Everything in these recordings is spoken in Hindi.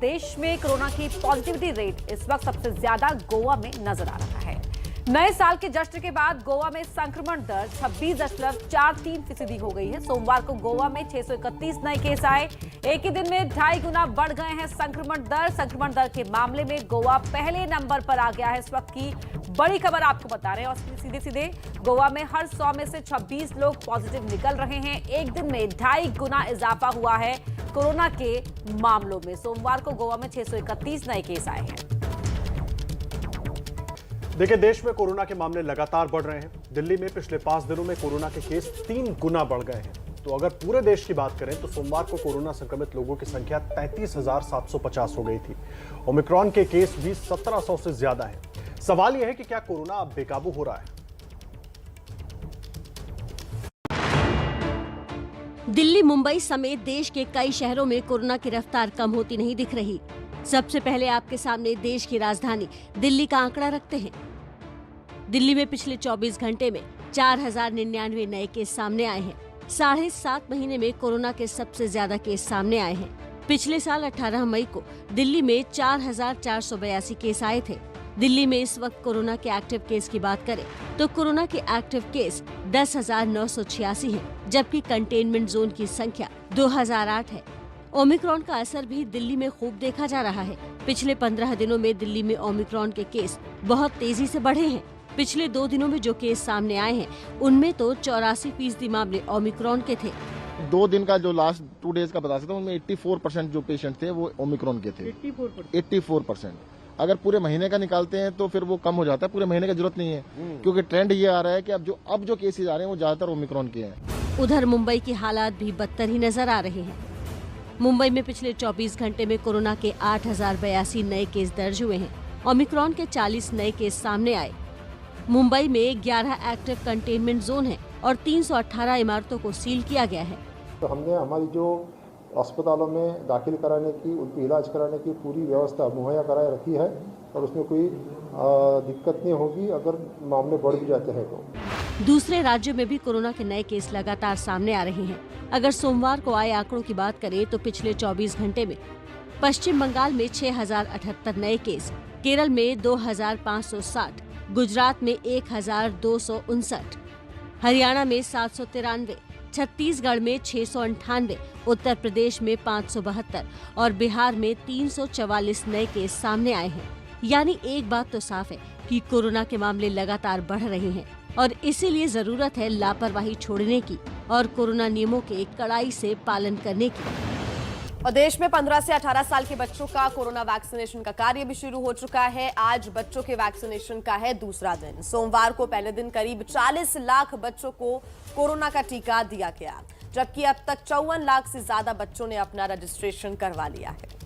देश में कोरोना की पॉजिटिविटी रेट इस वक्त सबसे ज्यादा गोवा में नजर आ रहा है। नए साल के जश्न के बाद गोवा में संक्रमण दर 26.43% हो गई है। सोमवार को गोवा में 631 नए केस आए। एक ही दिन में 2.5 गुना बढ़ गए हैं संक्रमण दर के मामले में गोवा पहले नंबर पर आ गया है। इस वक्त की बड़ी खबर आपको बता रहे हैं और सीधे गोवा में हर 100 में से 26 लोग पॉजिटिव निकल रहे हैं। एक दिन में 2.5 गुना इजाफा हुआ है कोरोना के मामलों में। सोमवार को गोवा में 631 नए केस आए हैं। देखिए, देश में कोरोना के मामले लगातार बढ़ रहे हैं। दिल्ली में पिछले 5 दिनों में कोरोना के केस 3 गुना बढ़ गए हैं। तो अगर पूरे देश की बात करें तो सोमवार को कोरोना संक्रमित लोगों की संख्या 33,750 हो गई थी। ओमिक्रॉन के केस भी 1700 से ज्यादा है। सवाल यह है कि क्या कोरोना अब बेकाबू हो रहा है? दिल्ली, मुंबई समेत देश के कई शहरों में कोरोना की रफ्तार कम होती नहीं दिख रही। सबसे पहले आपके सामने देश की राजधानी दिल्ली का आंकड़ा रखते हैं। दिल्ली में पिछले 24 घंटे में 4099 नए केस सामने आए हैं। 7.5 महीने में कोरोना के सबसे ज्यादा केस सामने आए हैं। पिछले साल 18 मई को दिल्ली में 4482 केस आए थे। दिल्ली में इस वक्त कोरोना के एक्टिव केस की बात करें तो कोरोना के एक्टिव केस 10,986 हैं, जबकि कंटेनमेंट जोन की संख्या 2008 है। ओमिक्रॉन का असर भी दिल्ली में खूब देखा जा रहा है। पिछले 15 दिनों में दिल्ली में ओमिक्रॉन के केस बहुत तेजी से बढ़े हैं। पिछले 2 दिनों में जो केस सामने आए हैं उनमें तो 84% मामले ओमिक्रॉन के थे। 2 दिन का जो लास्ट 2 डेज का बता सकता हूँ, उनमें 84% जो पेशेंट थे वो ओमिक्रॉन के थे। 84%। अगर पूरे महीने का निकालते हैं तो फिर वो कम हो जाता है। पूरे महीने की जरूरत नहीं है, क्योंकि ट्रेंड ये आ रहा है कि अब जो केसेस आ रहे हैं वो ज्यादातर ओमिक्रॉन के हैं। उधर मुंबई की हालात भी बदतर ही नजर आ रहे हैं। मुंबई में पिछले 24 घंटे में कोरोना के 8,082 नए केस दर्ज हुए हैं। ओमिक्रॉन के 40 नए केस सामने आए। मुंबई में 11 एक्टिव कंटेनमेंट जोन है और 318 इमारतों को सील किया गया है। तो हमने हमारी जो अस्पतालों में दाखिल कराने की, उनकी इलाज कराने की पूरी व्यवस्था मुहैया कराए रखी है और उसमें कोई दिक्कत नहीं होगी अगर मामले बढ़ भी जाते हैं तो। दूसरे राज्यों में भी कोरोना के नए केस लगातार सामने आ रहे हैं। अगर सोमवार को आए आंकड़ों की बात करें तो पिछले 24 घंटे में पश्चिम बंगाल में 6,078 नए केस, केरल में 2,560, गुजरात में 1,259, हरियाणा में 793, छत्तीसगढ़ में 698, उत्तर प्रदेश में 572 और बिहार में 344 नए केस सामने आए हैं। यानी एक बात तो साफ है कि कोरोना के मामले लगातार बढ़ रहे हैं और इसीलिए जरूरत है लापरवाही छोड़ने की और कोरोना नियमों के कड़ाई से पालन करने की। और देश में 15 से 18 साल के बच्चों का कोरोना वैक्सीनेशन का कार्य भी शुरू हो चुका है। आज बच्चों के वैक्सीनेशन का है दूसरा दिन। सोमवार को पहले दिन करीब 40 लाख बच्चों को कोरोना का टीका दिया गया, जबकि अब तक 54 लाख से ज्यादा बच्चों ने अपना रजिस्ट्रेशन करवा लिया है।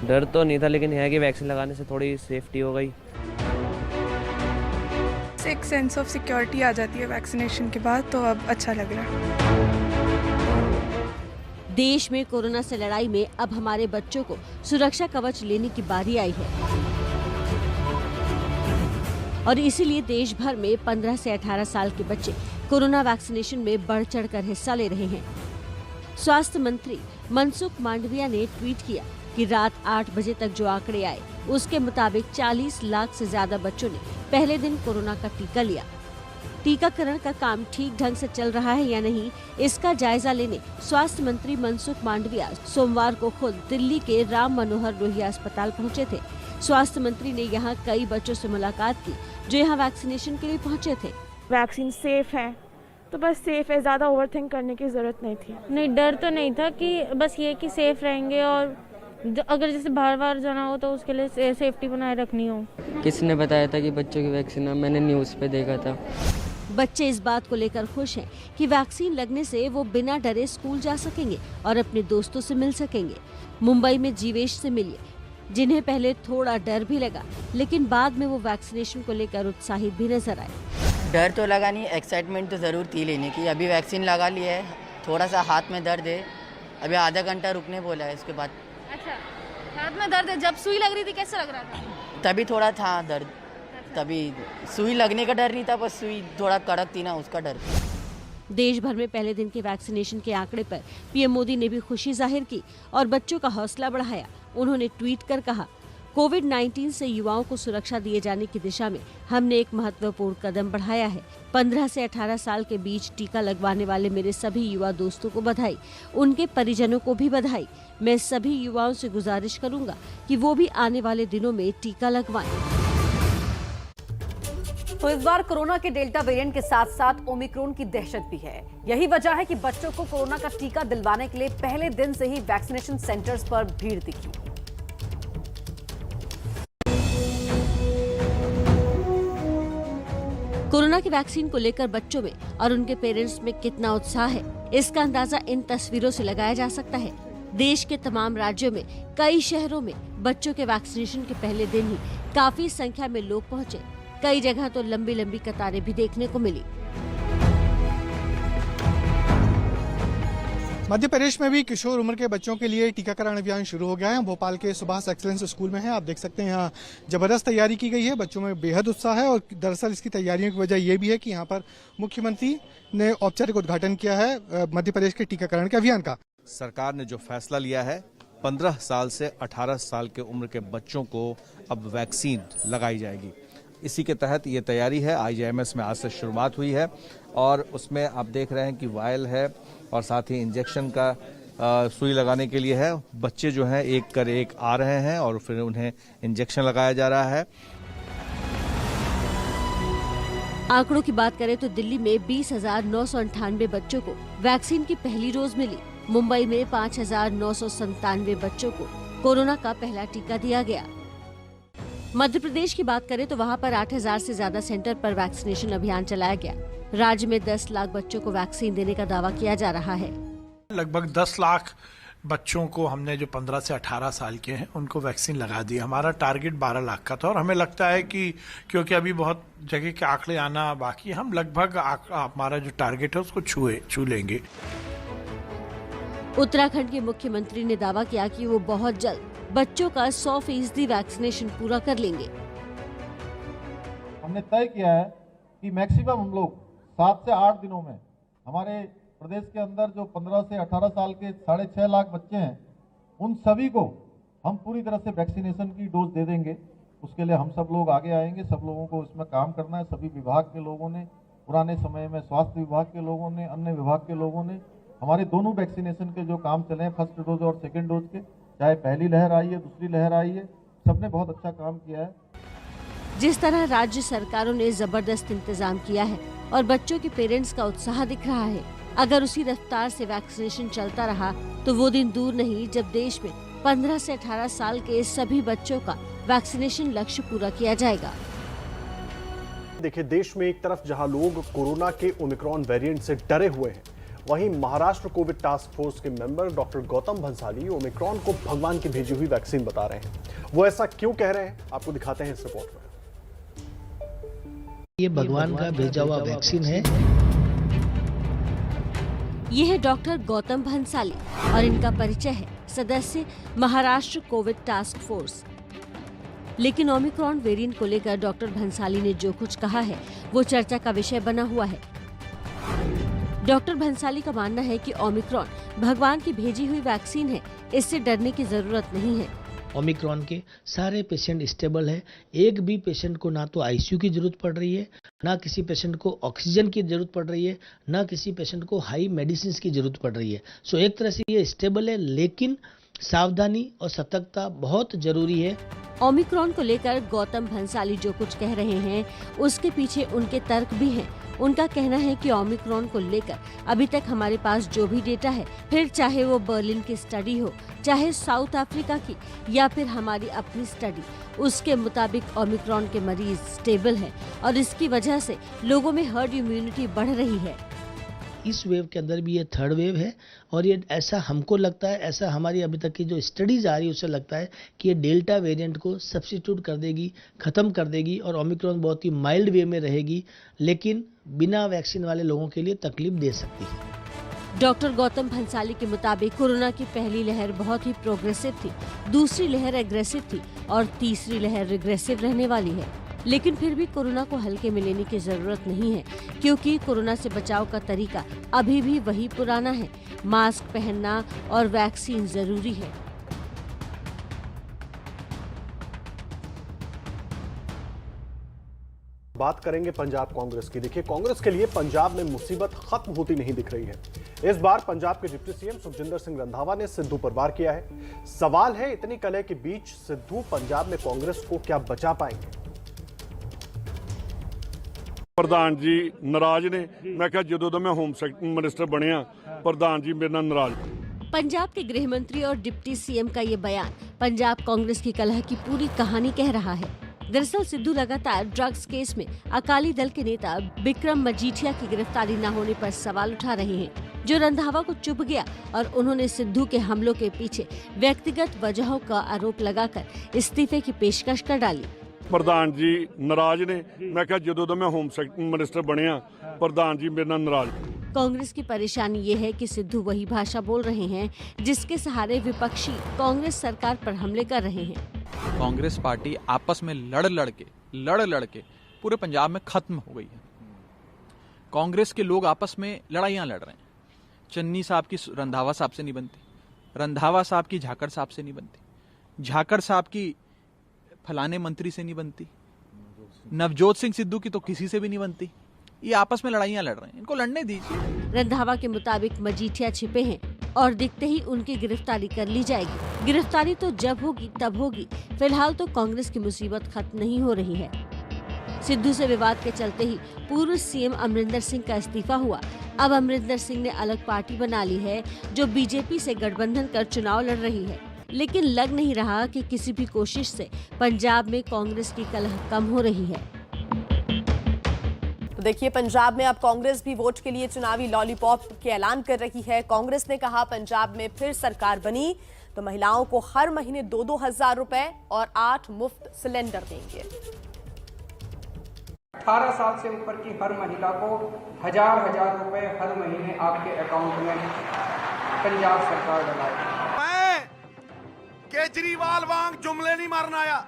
डर तो नहीं था, लेकिन है कि वैक्सीन लगाने से थोड़ी सेफ्टी हो गई। एक सेंस ऑफ सिक्योरिटी आ जाती है वैक्सीनेशन के बाद, तो अब अच्छा लग रहा है। देश में कोरोना से लड़ाई में अब हमारे बच्चों को सुरक्षा कवच लेने की बारी आई है और इसीलिए देश भर में 15 से 18 साल के बच्चे कोरोना वैक्सीनेशन में बढ़ चढ़कर हिस्सा ले रहे हैं। स्वास्थ्य मंत्री मनसुख मांडविया ने ट्वीट किया कि रात 8 बजे तक जो आंकड़े आए उसके मुताबिक 40 लाख से ज्यादा बच्चों ने पहले दिन कोरोना का टीका लिया। टीकाकरण का काम ठीक ढंग से चल रहा है या नहीं, इसका जायजा लेने स्वास्थ्य मंत्री मनसुख मांडविया सोमवार को खुद दिल्ली के राम मनोहर लोहिया अस्पताल पहुंचे थे। स्वास्थ्य मंत्री ने यहां कई बच्चों से मुलाकात की जो यहां वैक्सीनेशन के लिए पहुंचे थे। वैक्सीन सेफ है तो बस सेफ है, ज्यादा ओवरथिंक करने की जरूरत नहीं थी। नहीं, डर तो नहीं था कि बस ये कि सेफ रहेंगे और अगर जैसे बाहर बाहर जाना हो तो उसके लिए सेफ्टी बनाए रखनी हो। किसने बताया था कि बच्चों की वैक्सीन है? मैंने न्यूज़ पे देखा था। बच्चे इस बात को लेकर खुश हैं कि वैक्सीन लगने से वो बिना डरे स्कूल जा सकेंगे और अपने दोस्तों से मिल सकेंगे। मुंबई में जीवेश से मिलिए, जिन्हें पहले थोड़ा डर भी लगा, लेकिन बाद में वो वैक्सीनेशन को लेकर उत्साहित भी नजर आए। डर तो लगा नहीं, एक्साइटमेंट तो जरूर थी लेने की। अभी वैक्सीन लगा ली है, थोड़ा सा हाथ में दर्द है, अभी आधा घंटा रुकने बोला है, उसके बाद। अच्छा, हाथ में दर्द है। जब सुई लग रही थी कैसा लग रहा था? तभी थोड़ा था दर्द, तभी सुई लगने का डर नहीं था, बस सुई थोड़ा कड़क थी ना, उसका डर था। देश भर में पहले दिन के वैक्सीनेशन के आंकड़े पर पीएम मोदी ने भी खुशी जाहिर की और बच्चों का हौसला बढ़ाया। उन्होंने ट्वीट कर कहा, कोविड-19 से युवाओं को सुरक्षा दिए जाने की दिशा में हमने एक महत्वपूर्ण कदम बढ़ाया है। 15 से 18 साल के बीच टीका लगवाने वाले मेरे सभी युवा दोस्तों को बधाई, उनके परिजनों को भी बधाई। मैं सभी युवाओं से गुजारिश करूंगा कि वो भी आने वाले दिनों में टीका लगवाएं। तो इस बार कोरोना के डेल्टा वेरिएंट के साथ साथ ओमिक्रॉन की दहशत भी है। यही वजह है कि बच्चों को कोरोना का टीका दिलवाने के लिए पहले दिन से ही वैक्सीनेशन सेंटर्स पर भीड़ दिखी। कोरोना की वैक्सीन को लेकर बच्चों में और उनके पेरेंट्स में कितना उत्साह है, इसका अंदाजा इन तस्वीरों से लगाया जा सकता है। देश के तमाम राज्यों में कई शहरों में बच्चों के वैक्सीनेशन के पहले दिन ही काफी संख्या में लोग पहुंचे। कई जगह तो लंबी लंबी कतारें भी देखने को मिली। मध्य प्रदेश में भी किशोर उम्र के बच्चों के लिए टीकाकरण अभियान शुरू हो गया है। भोपाल के सुभाष एक्सीलेंस स्कूल में है। आप देख सकते हैं यहाँ जबरदस्त तैयारी की गई है। बच्चों में बेहद उत्साह है और दरअसल इसकी तैयारियों की वजह ये भी है कि यहाँ पर मुख्यमंत्री ने औपचारिक उद्घाटन किया है मध्य प्रदेश के टीकाकरण के अभियान का। सरकार ने जो फैसला लिया है, 15 साल से 18 साल के उम्र के बच्चों को अब वैक्सीन लगाई जाएगी। इसी के तहत ये तैयारी है। IGIMS में आज से शुरुआत हुई है और उसमें आप देख रहे हैं कि वायल है और साथ ही इंजेक्शन का सुई लगाने के लिए है। बच्चे जो हैं एक कर एक आ रहे हैं और फिर उन्हें इंजेक्शन लगाया जा रहा है। आंकड़ों की बात करें तो दिल्ली में 20,998 बच्चों को वैक्सीन की पहली डोज मिली। मुंबई में 5,997 बच्चों को कोरोना का पहला टीका दिया गया। मध्य प्रदेश की बात करें तो वहां पर 8,000 से ज्यादा सेंटर पर वैक्सीनेशन अभियान चलाया गया। राज्य में 10 लाख बच्चों को वैक्सीन देने का दावा किया जा रहा है। लगभग 10 लाख बच्चों को हमने जो 15 से 18 साल के हैं उनको वैक्सीन लगा दी। हमारा टारगेट 12 लाख का था और हमें लगता है कि क्योंकि अभी बहुत जगह के आंकड़े आना बाकी, हम लगभग हमारा जो टारगेट है उसको छू लेंगे। उत्तराखंड के मुख्यमंत्री ने दावा किया कि वो बहुत जल्द बच्चों का 100% वैक्सीनेशन पूरा कर लेंगे। हमने तय किया है कि मैक्सिमम हम लोग 7 से 8 दिनों में हमारे प्रदेश के अंदर जो 15 से 18 साल के 6.5 लाख बच्चे हैं उन सभी को हम पूरी तरह से वैक्सीनेशन की डोज दे देंगे। उसके लिए हम सब लोग आगे आएंगे। सब लोगों को इसमें काम करना है। सभी विभाग के लोगों ने, पुराने समय में स्वास्थ्य विभाग के लोगों ने, अन्य विभाग के लोगों ने, हमारे दोनों वैक्सीनेशन के जो काम चले हैं, फर्स्ट डोज और सेकेंड डोज के, चाहे पहली लहर आई है दूसरी लहर आई है, सबने बहुत अच्छा काम किया है। जिस तरह राज्य सरकारों ने जबरदस्त इंतजाम किया है और बच्चों के पेरेंट्स का उत्साह दिख रहा है, अगर उसी रफ्तार से वैक्सीनेशन चलता रहा तो वो दिन दूर नहीं जब देश में 15 से 18 साल के सभी बच्चों का वैक्सीनेशन लक्ष्य पूरा किया जाएगा। देखिए, देश में एक तरफ जहां लोग कोरोना के ओमिक्रॉन वेरिएंट से डरे हुए हैं, वहीं महाराष्ट्र कोविड टास्क फोर्स के member doctor Gautam Bhansali Omicron को भगवान की भेजी हुई वैक्सीन बता रहे हैं। वो ऐसा क्यों कह रहे हैं, आपको दिखाते हैं इस रिपोर्ट में। ये भगवान का भेजा हुआ वैक्सीन है। ये है डॉक्टर गौतम भंसाली और इनका परिचय है सदस्य महाराष्ट्र कोविड टास्क फोर्स। लेकिन ओमिक्रॉन वेरिएंट को लेकर डॉक्टर भंसाली ने जो कुछ कहा है वो चर्चा का विषय बना हुआ है। डॉक्टर भंसाली का मानना है कि ओमिक्रॉन भगवान की भेजी हुई वैक्सीन है, इससे डरने की जरूरत नहीं है। ओमिक्रॉन के सारे पेशेंट स्टेबल है। एक भी पेशेंट को ना तो आईसीयू की जरूरत पड़ रही है, ना किसी पेशेंट को ऑक्सीजन की जरूरत पड़ रही है, ना किसी पेशेंट को हाई मेडिसिन की जरूरत पड़ रही है। सो एक तरह से ये स्टेबल है, लेकिन सावधानी और सतर्कता बहुत जरूरी है। ओमिक्रॉन को लेकर गौतम भंसाली जो कुछ कह रहे हैं उसके पीछे उनके तर्क भी हैं। उनका कहना है कि ओमिक्रॉन को लेकर अभी तक हमारे पास जो भी डेटा है, फिर चाहे वो बर्लिन की स्टडी हो, चाहे साउथ अफ्रीका की या फिर हमारी अपनी स्टडी, उसके मुताबिक ओमिक्रॉन के मरीज स्टेबल हैं और इसकी वजह से लोगों में हर्ड इम्यूनिटी बढ़ रही है। इस वेव के अंदर भी ये थर्ड वेव है और ये ऐसा हमको लगता है, ऐसा हमारी अभी तक की जो स्टडीज आ रही है उससे लगता है कि ये डेल्टा वेरिएंट को सब्स्टिट्यूट कर देगी, खत्म कर देगी और ओमिक्रॉन बहुत ही माइल्ड वे में रहेगी, लेकिन बिना वैक्सीन वाले लोगों के लिए तकलीफ दे सकती है। डॉक्टर गौतम भंसाली के मुताबिक कोरोना की पहली लहर बहुत ही प्रोग्रेसिव थी, दूसरी लहर एग्रेसिव थी और तीसरी लहर रिग्रेसिव रहने वाली है। लेकिन फिर भी कोरोना को हल्के में लेने की जरूरत नहीं है, क्योंकि कोरोना से बचाव का तरीका अभी भी वही पुराना है। मास्क पहनना और वैक्सीन जरूरी है। बात करेंगे पंजाब कांग्रेस की। देखिए, कांग्रेस के लिए पंजाब में मुसीबत खत्म होती नहीं दिख रही है। इस बार पंजाब के डिप्टी सीएम सुखजिंदर सिंह रंधावा ने सिद्धू पर वार किया है। सवाल है, इतनी कलह के बीच सिद्धू पंजाब में कांग्रेस को क्या बचा पाएंगे? प्रधान जी नाराज ने। मैं कहा जदों दा मैं होम मिनिस्टर बनया प्रधान जी मेरे नाल नाराज। पंजाब के गृह मंत्री और डिप्टी सीएम का ये बयान पंजाब कांग्रेस की कलह की पूरी कहानी कह रहा है। दरअसल सिद्धू लगातार ड्रग्स केस में अकाली दल के नेता बिक्रम मजीठिया की गिरफ्तारी न होने पर सवाल उठा रहे हैं, जो रंधावा को चुभ गया और उन्होंने सिद्धू के हमलों के पीछे व्यक्तिगत वजहों का आरोप लगाकर इस्तीफे की पेशकश कर डाली। प्रधान जी नाराज ने। मैं कहा जदों दा मैं होम मिनिस्टर बनया प्रधान जी मेरे नाल नाराज। कांग्रेस की परेशानी ये है कि सिद्धू वही भाषा बोल रहे हैं जिसके सहारे विपक्षी कांग्रेस सरकार पर हमले कर रहे हैं। कांग्रेस पार्टी आपस में लड़ लड़ के पूरे पंजाब में खत्म हो गई है। कांग्रेस के लोग आपस में लड़ाइयां लड़ रहे हैं। चन्नी साहब की रंधावा साहब से नहीं बनती, रंधावा साहब की झाकड़ साहब से नहीं बनती, झाकड़ साहब की फलाने मंत्री से नहीं बनती, नवजोत सिंह सिद्धू की तो किसी से भी नहीं बनती। ये आपस में लड़ाइयां लड़ रहे हैं, इनको लड़ने दीजिए। रंधावा के मुताबिक मजीठिया छिपे हैं और दिखते ही उनकी गिरफ्तारी कर ली जाएगी। गिरफ्तारी तो जब होगी तब होगी, फिलहाल तो कांग्रेस की मुसीबत खत्म नहीं हो रही है। सिद्धू से विवाद के चलते ही पूर्व सीएम अमरिंदर सिंह का इस्तीफा हुआ। अब अमरिंदर सिंह ने अलग पार्टी बना ली है, जो बीजेपी से गठबंधन कर चुनाव लड़ रही है। लेकिन लग नहीं रहा कि किसी भी कोशिश से पंजाब में कांग्रेस की कलह कम हो रही है। तो देखिए, पंजाब में अब कांग्रेस भी वोट के लिए चुनावी लॉलीपॉप के ऐलान कर रही है। कांग्रेस ने कहा पंजाब में फिर सरकार बनी तो महिलाओं को हर महीने 2-2 हजार रुपए और 8 मुफ्त सिलेंडर देंगे। 18 साल से ऊपर की हर महिला को हजार रुपए हर महीने आपके अकाउंट में पंजाब सरकार डलाएगी। मैं केजरीवाल वांग जुमले नहीं मारना आया,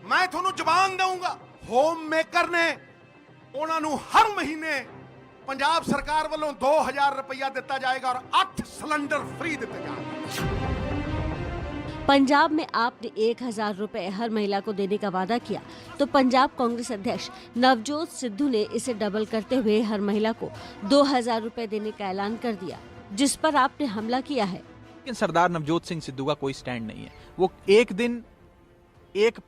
मैं थोनू जबान दूंगा। होम मेकर ने उन्होंने हर महीने पंजाब सरकार वालों 2000 रुपया दिता जाएगा और 8 सिलेंडर फ्री दिते जाएंगे। पंजाब में आपने 1000 रुपए हर महिला को देने का वादा किया, तो पंजाब कांग्रेस अध्यक्ष नवजोत सिद्धू ने इसे डबल करते हुए हर महिला को 2000 रुपए देने का ऐलान कर दिया, जिस पर आपने हमला किया है। लेकिन सरदार नवजोत सिंह सिद्धू का कोई स्टैंड नहीं है। वो एक दिन एक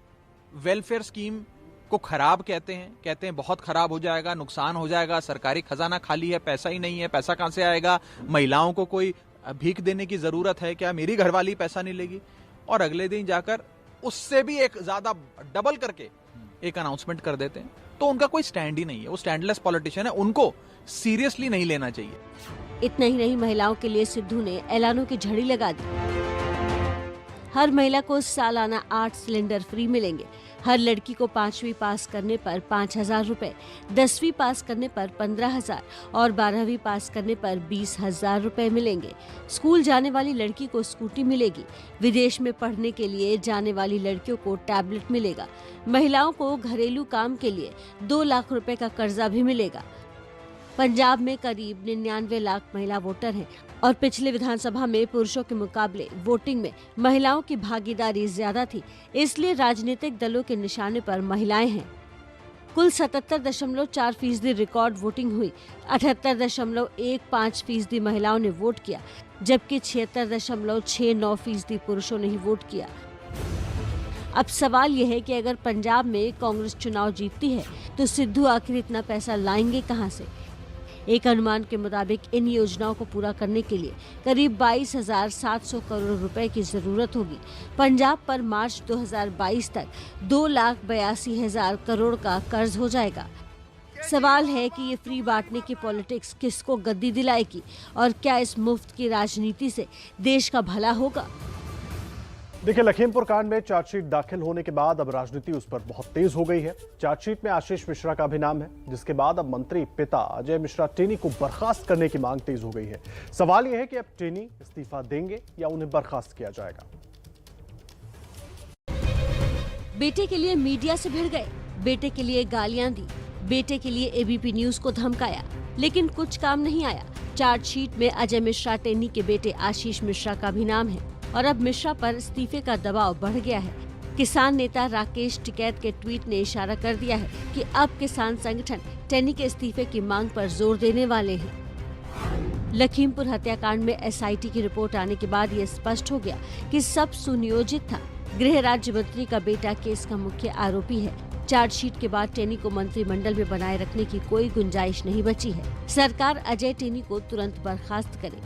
वेलफेयर स्कीम को खराब कहते हैं बहुत खराब हो जाएगा, नुकसान हो जाएगा, सरकारी खजाना खाली है, पैसा ही नहीं है, पैसा कहां से आएगा, महिलाओं को कोई भीख देने की जरूरत है क्या, मेरी घरवाली पैसा नहीं लेगी। और अगले दिन जाकर उससे भी एक ज्यादा डबल करके एक अनाउंसमेंट कर देते हैं। तो उनका कोई स्टैंड ही नहीं है, वो स्टैंडलेस पॉलिटिशियन है, उनको सीरियसली नहीं लेना चाहिए। इतना ही नहीं, महिलाओं के लिए सिद्धू ने ऐलानों की झड़ी लगा दी। हर महिला को सालाना 8 सिलेंडर फ्री मिलेंगे। हर लड़की को 5वीं पास करने पर 5000 रुपए, 10वीं पास करने पर 15000 और 12वीं पास करने पर 20000 रुपए मिलेंगे। स्कूल जाने वाली लड़की को स्कूटी मिलेगी। विदेश में पढ़ने के लिए जाने वाली लड़कियों को टैबलेट मिलेगा। महिलाओं को घरेलू काम के लिए 2 लाख रुपए का कर्जा भी मिलेगा। पंजाब में करीब 99 लाख महिला वोटर हैं और पिछले विधानसभा में पुरुषों के मुकाबले वोटिंग में महिलाओं की भागीदारी ज्यादा थी, इसलिए राजनीतिक दलों के निशाने पर महिलाएं हैं। कुल 77.4% रिकॉर्ड वोटिंग हुई। 78.15% महिलाओं ने वोट किया, जबकि 76.69% पुरुषों ने ही वोट किया। अब सवाल यह है कि अगर पंजाब में कांग्रेस चुनाव जीतती है तो सिद्धू आखिर इतना पैसा लाएंगे कहां से? एक अनुमान के मुताबिक इन योजनाओं को पूरा करने के लिए करीब 22,700 करोड़ रुपए की जरूरत होगी। पंजाब पर मार्च 2022 तक 2,82,000 करोड़ का कर्ज हो जाएगा। सवाल है कि ये फ्री बांटने की पॉलिटिक्स किसको गद्दी दिलाएगी और क्या इस मुफ्त की राजनीति से देश का भला होगा? देखिए, लखीमपुर कांड में चार्जशीट दाखिल होने के बाद अब राजनीति उस पर बहुत तेज हो गई है। चार्जशीट में आशीष मिश्रा का भी नाम है, जिसके बाद अब मंत्री पिता अजय मिश्रा टेनी को बर्खास्त करने की मांग तेज हो गई है। सवाल यह है कि अब टेनी इस्तीफा देंगे या उन्हें बर्खास्त किया जाएगा। बेटे के लिए मीडिया से भिड़ गए, बेटे के लिए गालियां दी, बेटे के लिए एबीपी न्यूज को धमकाया, लेकिन कुछ काम नहीं आया। चार्जशीट में अजय मिश्रा टेनी के बेटे आशीष मिश्रा का भी नाम है और अब मिश्रा पर इस्तीफे का दबाव बढ़ गया है। किसान नेता राकेश टिकैत के ट्वीट ने इशारा कर दिया है कि अब किसान संगठन टेनी के इस्तीफे की मांग पर जोर देने वाले हैं। लखीमपुर हत्याकांड में एसआईटी की रिपोर्ट आने के बाद ये स्पष्ट हो गया कि सब सुनियोजित था। गृह राज्य मंत्री का बेटा केस का मुख्य आरोपी है। चार्जशीट के बाद टेनी को मंत्रिमंडल में बनाए रखने की कोई गुंजाइश नहीं बची है। सरकार अजय टेनी को तुरंत बर्खास्त करे।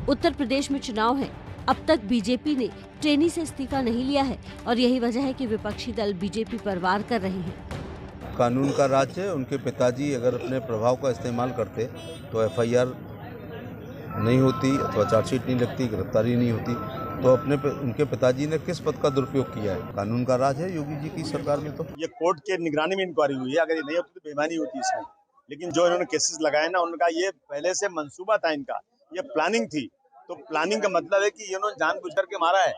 उत्तर प्रदेश में चुनाव है। अब तक बीजेपी ने टेनी से इस्तीफा नहीं लिया है और यही वजह है कि विपक्षी दल बीजेपी पर वार कर रहे हैं। कानून का राज है। उनके पिताजी अगर अपने प्रभाव का इस्तेमाल करते तो एफआईआर नहीं होती अथवा चार्जशीट नहीं लगती, गिरफ्तारी नहीं होती। तो उनके पिताजी ने किस पद का दुरुपयोग किया है? कानून का राज है योगी जी की सरकार में। तो ये कोर्ट के निगरानी में इंक्वायरी हुई है। अगर ये नहीं होती तो बेईमानी होती इसमें। लेकिन जो इन्होंने केसेस लगाए ना, उनका ये पहले से मंसूबा था, इनका ये प्लानिंग थी। तो प्लानिंग का मतलब है कि इन्होंने जानबूझ करके मारा है।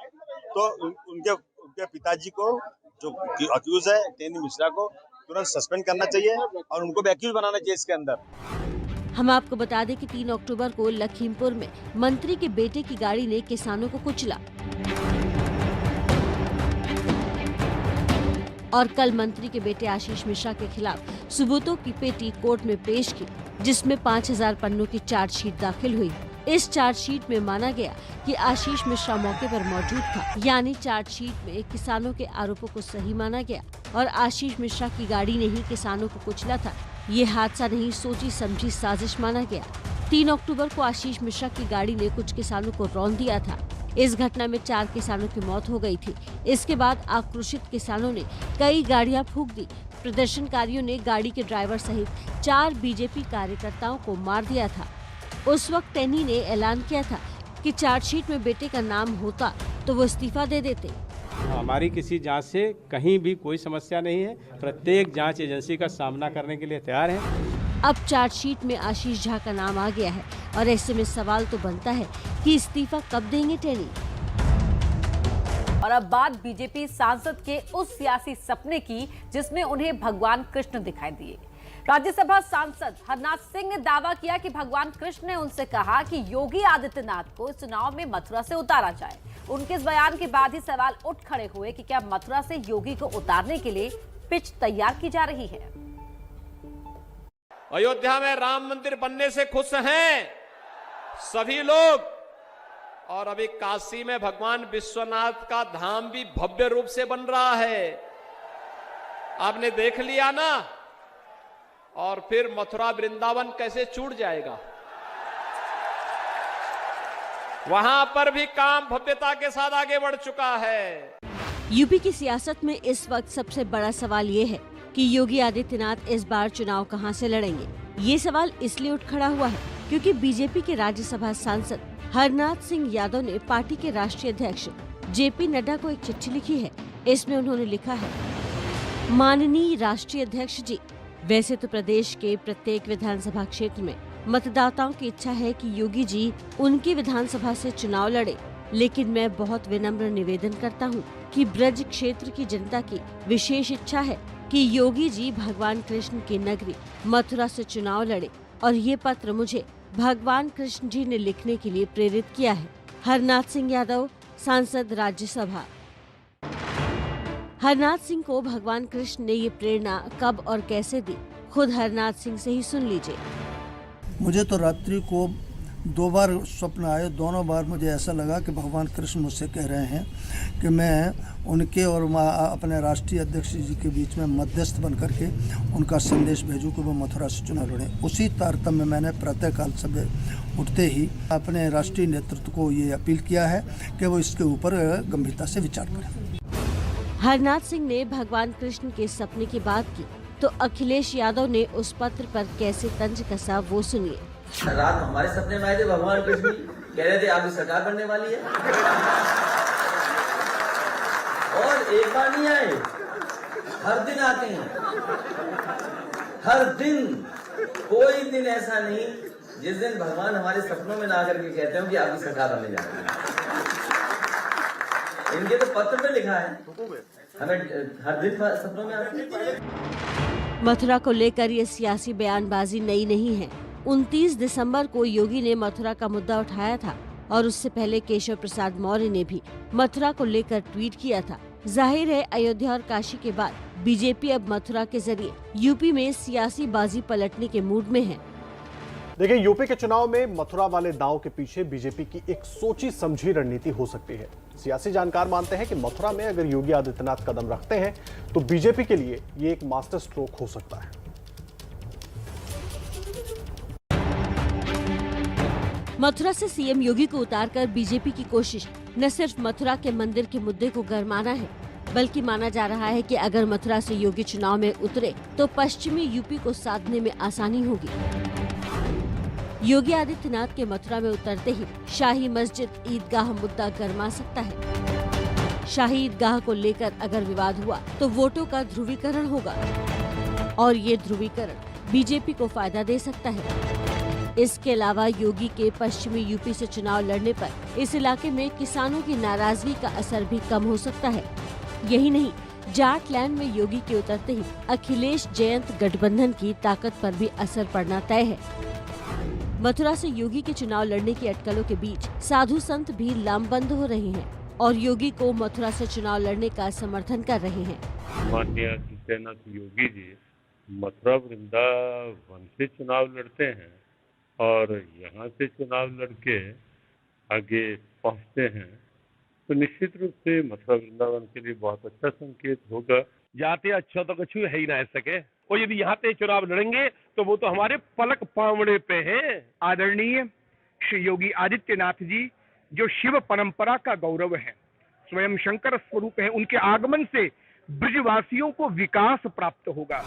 तो उनके पिताजी को जो अक्यूज है टेनी मिश्रा को तुरंत सस्पेंड करना चाहिए और उनको भी अक्यूज बनाना चाहिए इसके अंदर। हम आपको बता दें कि 3 अक्टूबर को लखीमपुर में मंत्री के बेटे की गाड़ी ने किसानों को कुचला और कल मंत्री के बेटे आशीष मिश्रा के खिलाफ सबूतों की पेटी कोर्ट में पेश की, जिसमें 5000 पन्नों की चार्जशीट दाखिल हुई। इस चार्जशीट में माना गया कि आशीष मिश्रा मौके पर मौजूद था, यानी चार्जशीट में किसानों के आरोपों को सही माना गया और आशीष मिश्रा की गाड़ी ने ही किसानों को कुचला था। ये हादसा नहीं, सोची समझी साजिश माना गया। 3 अक्टूबर को आशीष मिश्रा की गाड़ी ने कुछ किसानों को रौंद दिया था। इस घटना में 4 किसानों की मौत हो गई थी। इसके बाद आक्रोशित किसानों ने कई गाड़ियां फूंक दी। प्रदर्शनकारियों ने गाड़ी के ड्राइवर सहित 4 बीजेपी कार्यकर्ताओं को मार दिया था। उस वक्त टेनी ने ऐलान किया था कि चार्जशीट में बेटे का नाम होता तो वो इस्तीफा दे देते। हमारी किसी जांच से कहीं भी कोई समस्या नहीं है। प्रत्येक जांच एजेंसी का सामना करने के लिए तैयार है। अब चार्जशीट में आशीष झा का नाम आ गया है और ऐसे में सवाल तो बनता है कि इस्तीफा कब देंगे टेनी। और अब बात बीजेपी सांसद के उस सियासी सपने की जिसमें उन्हें भगवान कृष्ण दिखाई दिए। राज्यसभा सांसद हरनाथ सिंह ने दावा किया कि भगवान कृष्ण ने उनसे कहा कि योगी आदित्यनाथ को इस चुनाव में मथुरा से उतारा जाए। उनके इस बयान के बाद ही सवाल उठ खड़े हुए कि क्या मथुरा से योगी को उतारने के लिए पिच तैयार की जा रही है। अयोध्या में राम मंदिर बनने से खुश हैं सभी लोग और अभी काशी में भगवान विश्वनाथ का धाम भी भव्य रूप से बन रहा है, आपने देख लिया ना। और फिर मथुरा वृंदावन कैसे छूट जाएगा, वहां पर भी काम भव्यता के साथ आगे बढ़ चुका है। यूपी की सियासत में इस वक्त सबसे बड़ा सवाल ये है कि योगी आदित्यनाथ इस बार चुनाव कहां से लड़ेंगे। ये सवाल इसलिए उठ खड़ा हुआ है क्योंकि बीजेपी के राज्यसभा सांसद हरनाथ सिंह यादव ने पार्टी के राष्ट्रीय अध्यक्ष जेपी नड्डा को एक चिट्ठी लिखी है। इसमें उन्होंने लिखा है, माननीय राष्ट्रीय अध्यक्ष जी, वैसे तो प्रदेश के प्रत्येक विधानसभा क्षेत्र में मतदाताओं की इच्छा है कि योगी जी उनकी विधानसभा से चुनाव लड़े, लेकिन मैं बहुत विनम्र निवेदन करता हूं कि ब्रज क्षेत्र की जनता की विशेष इच्छा है कि योगी जी भगवान कृष्ण की नगरी मथुरा से चुनाव लड़े और ये पत्र मुझे भगवान कृष्ण जी ने लिखने के लिए प्रेरित किया है। हरनाथ सिंह यादव, सांसद राज्यसभा। हरनाथ सिंह को भगवान कृष्ण ने ये प्रेरणा कब और कैसे दी, खुद हरनाथ सिंह से ही सुन लीजिए। मुझे तो रात्रि को 2 बार स्वप्न आए। दोनों बार मुझे ऐसा लगा कि भगवान कृष्ण मुझसे कह रहे हैं कि मैं उनके और अपने राष्ट्रीय अध्यक्ष जी के बीच में मध्यस्थ बन करके उनका संदेश भेजूं कि वो मथुरा से चुनाव लड़ें। उसी तारतम्य में मैंने प्रातःकाल सुबह उठते ही अपने राष्ट्रीय नेतृत्व को ये अपील किया है कि वो इसके ऊपर गंभीरता से विचार करें। हरनाथ सिंह ने भगवान कृष्ण के सपने की बात की तो अखिलेश यादव ने उस पत्र पर कैसे तंज कसा वो सुनिए। रात हमारे सपने में आए थे भगवान कृष्ण, कह रहे थे आपकी सरकार बनने वाली है और एक बार नहीं आए, हर दिन आते हैं। हर दिन, कोई दिन ऐसा नहीं जिस दिन भगवान हमारे सपनों में ना आकर के कहते हो कि आपकी सरकार बनने जा रही है। इनके तो पत्र में लिखा है, हमें हर दिन सपनों में आते हैं। मथुरा को लेकर ये सियासी बयानबाजी नई नहीं है। 29 दिसंबर को योगी ने मथुरा का मुद्दा उठाया था और उससे पहले केशव प्रसाद मौर्य ने भी मथुरा को लेकर ट्वीट किया था। जाहिर है अयोध्या और काशी के बाद बीजेपी अब मथुरा के जरिए यूपी में सियासी बाजी पलटने के मूड में है। देखिए, यूपी के चुनाव में मथुरा वाले दांव के पीछे बीजेपी की एक सोची समझी रणनीति हो सकती है। सियासी जानकार मानते हैं कि मथुरा में अगर योगी आदित्यनाथ कदम रखते हैं तो बीजेपी के लिए ये एक मास्टर स्ट्रोक हो सकता है। मथुरा से सीएम योगी को उतारकर बीजेपी की कोशिश न सिर्फ मथुरा के मंदिर के मुद्दे को गरमाना है, बल्कि माना जा रहा है कि अगर मथुरा से योगी चुनाव में उतरे तो पश्चिमी यूपी को साधने में आसानी होगी। योगी आदित्यनाथ के मथुरा में उतरते ही शाही मस्जिद ईदगाह मुद्दा गरमा सकता है। शाही ईदगाह को लेकर अगर विवाद हुआ तो वोटों का ध्रुवीकरण होगा और ये ध्रुवीकरण बीजेपी को फायदा दे सकता है। इसके अलावा योगी के पश्चिमी यूपी से चुनाव लड़ने पर इस इलाके में किसानों की नाराजगी का असर भी कम हो सकता है। यही नहीं, जाटलैंड में योगी के उतरते ही अखिलेश जयंत गठबंधन की ताकत पर भी असर पड़ना तय है। मथुरा से योगी के चुनाव लड़ने की अटकलों के बीच साधु संत भी लामबंद हो रहे हैं और योगी को मथुरा से चुनाव लड़ने का समर्थन कर रहे हैं। माननीय आदित्यनाथ योगी जी मथुरा वृंदावन से चुनाव लड़ते हैं और यहाँ से चुनाव लड़के आगे पहुँचते हैं तो निश्चित रूप से मथुरा वृंदावन के लिए बहुत अच्छा संकेत होगा। जाते अच्छा तो कुछ है ही ना सके, और यदि यहाँ पे चुनाव लड़ेंगे तो वो तो हमारे पलक पावड़े पे हैं। आदरणीय श्री योगी आदित्यनाथ जी जो शिव परंपरा का गौरव है, स्वयं शंकर स्वरूप है, उनके आगमन से ब्रजवासियों को विकास प्राप्त होगा।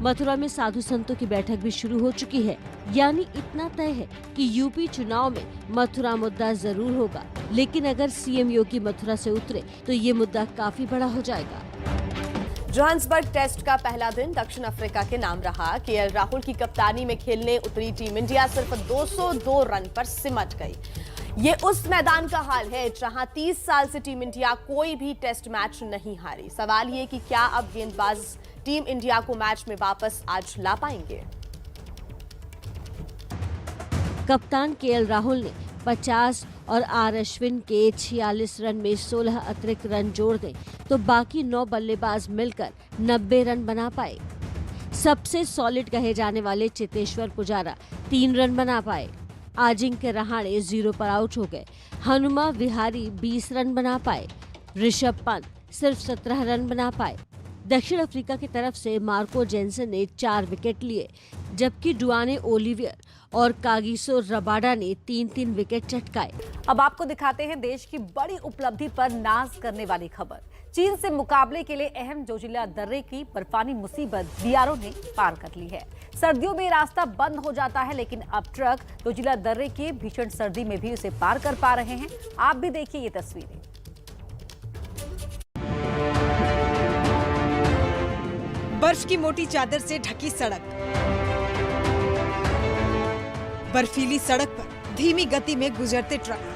मथुरा में साधु संतों की बैठक भी शुरू हो चुकी है, यानी इतना तय है कि यूपी चुनाव में मथुरा मुद्दा जरूर होगा। लेकिन अगर सीएम योगी मथुरा से उतरे तो ये मुद्दा काफी बड़ा हो जाएगा। जोहान्सबर्ग टेस्ट का पहला दिन दक्षिण अफ्रीका के नाम रहा। केएल राहुल की कप्तानी में खेलने उतरी टीम इंडिया सिर्फ 202 रन पर सिमट गई। ये उस मैदान का हाल है जहां 30 साल से टीम इंडिया कोई भी टेस्ट मैच नहीं हारी। सवाल ये कि क्या अब गेंदबाज टीम इंडिया को मैच में वापस आज ला पाएंगे। कप्तान केएल राहुल ने 50 और आर अश्विन के 46 रन में 16 अतिरिक्त रन जोड़ दें तो बाकी 9 बल्लेबाज मिलकर 90 रन बना पाए। सबसे सॉलिड कहे जाने वाले चेतेश्वर पुजारा 3 रन बना पाए। अजिंक्य रहाणे 0 पर आउट हो गए। हनुमा विहारी 20 रन बना पाए। ऋषभ पंत सिर्फ 17 रन बना पाए। दक्षिण अफ्रीका की तरफ से मार्को जेनसन ने 4 विकेट लिए, जबकि डुआने ओलिवियर और कागिसो रबाडा ने 3-3 विकेट चटकाए। अब आपको दिखाते हैं देश की बड़ी उपलब्धि पर नाज करने वाली खबर। चीन से मुकाबले के लिए अहम जोजिला दर्रे की बर्फानी मुसीबत बीआरओ ने पार कर ली है। सर्दियों में रास्ता बंद हो जाता है, लेकिन अब ट्रक जोजिला दर्रे की भीषण सर्दी में भी उसे पार कर पा रहे हैं। आप भी देखिए ये तस्वीरें। बर्फ की मोटी चादर से ढकी सड़क, बर्फीली सड़क पर धीमी गति में गुजरते ट्रक,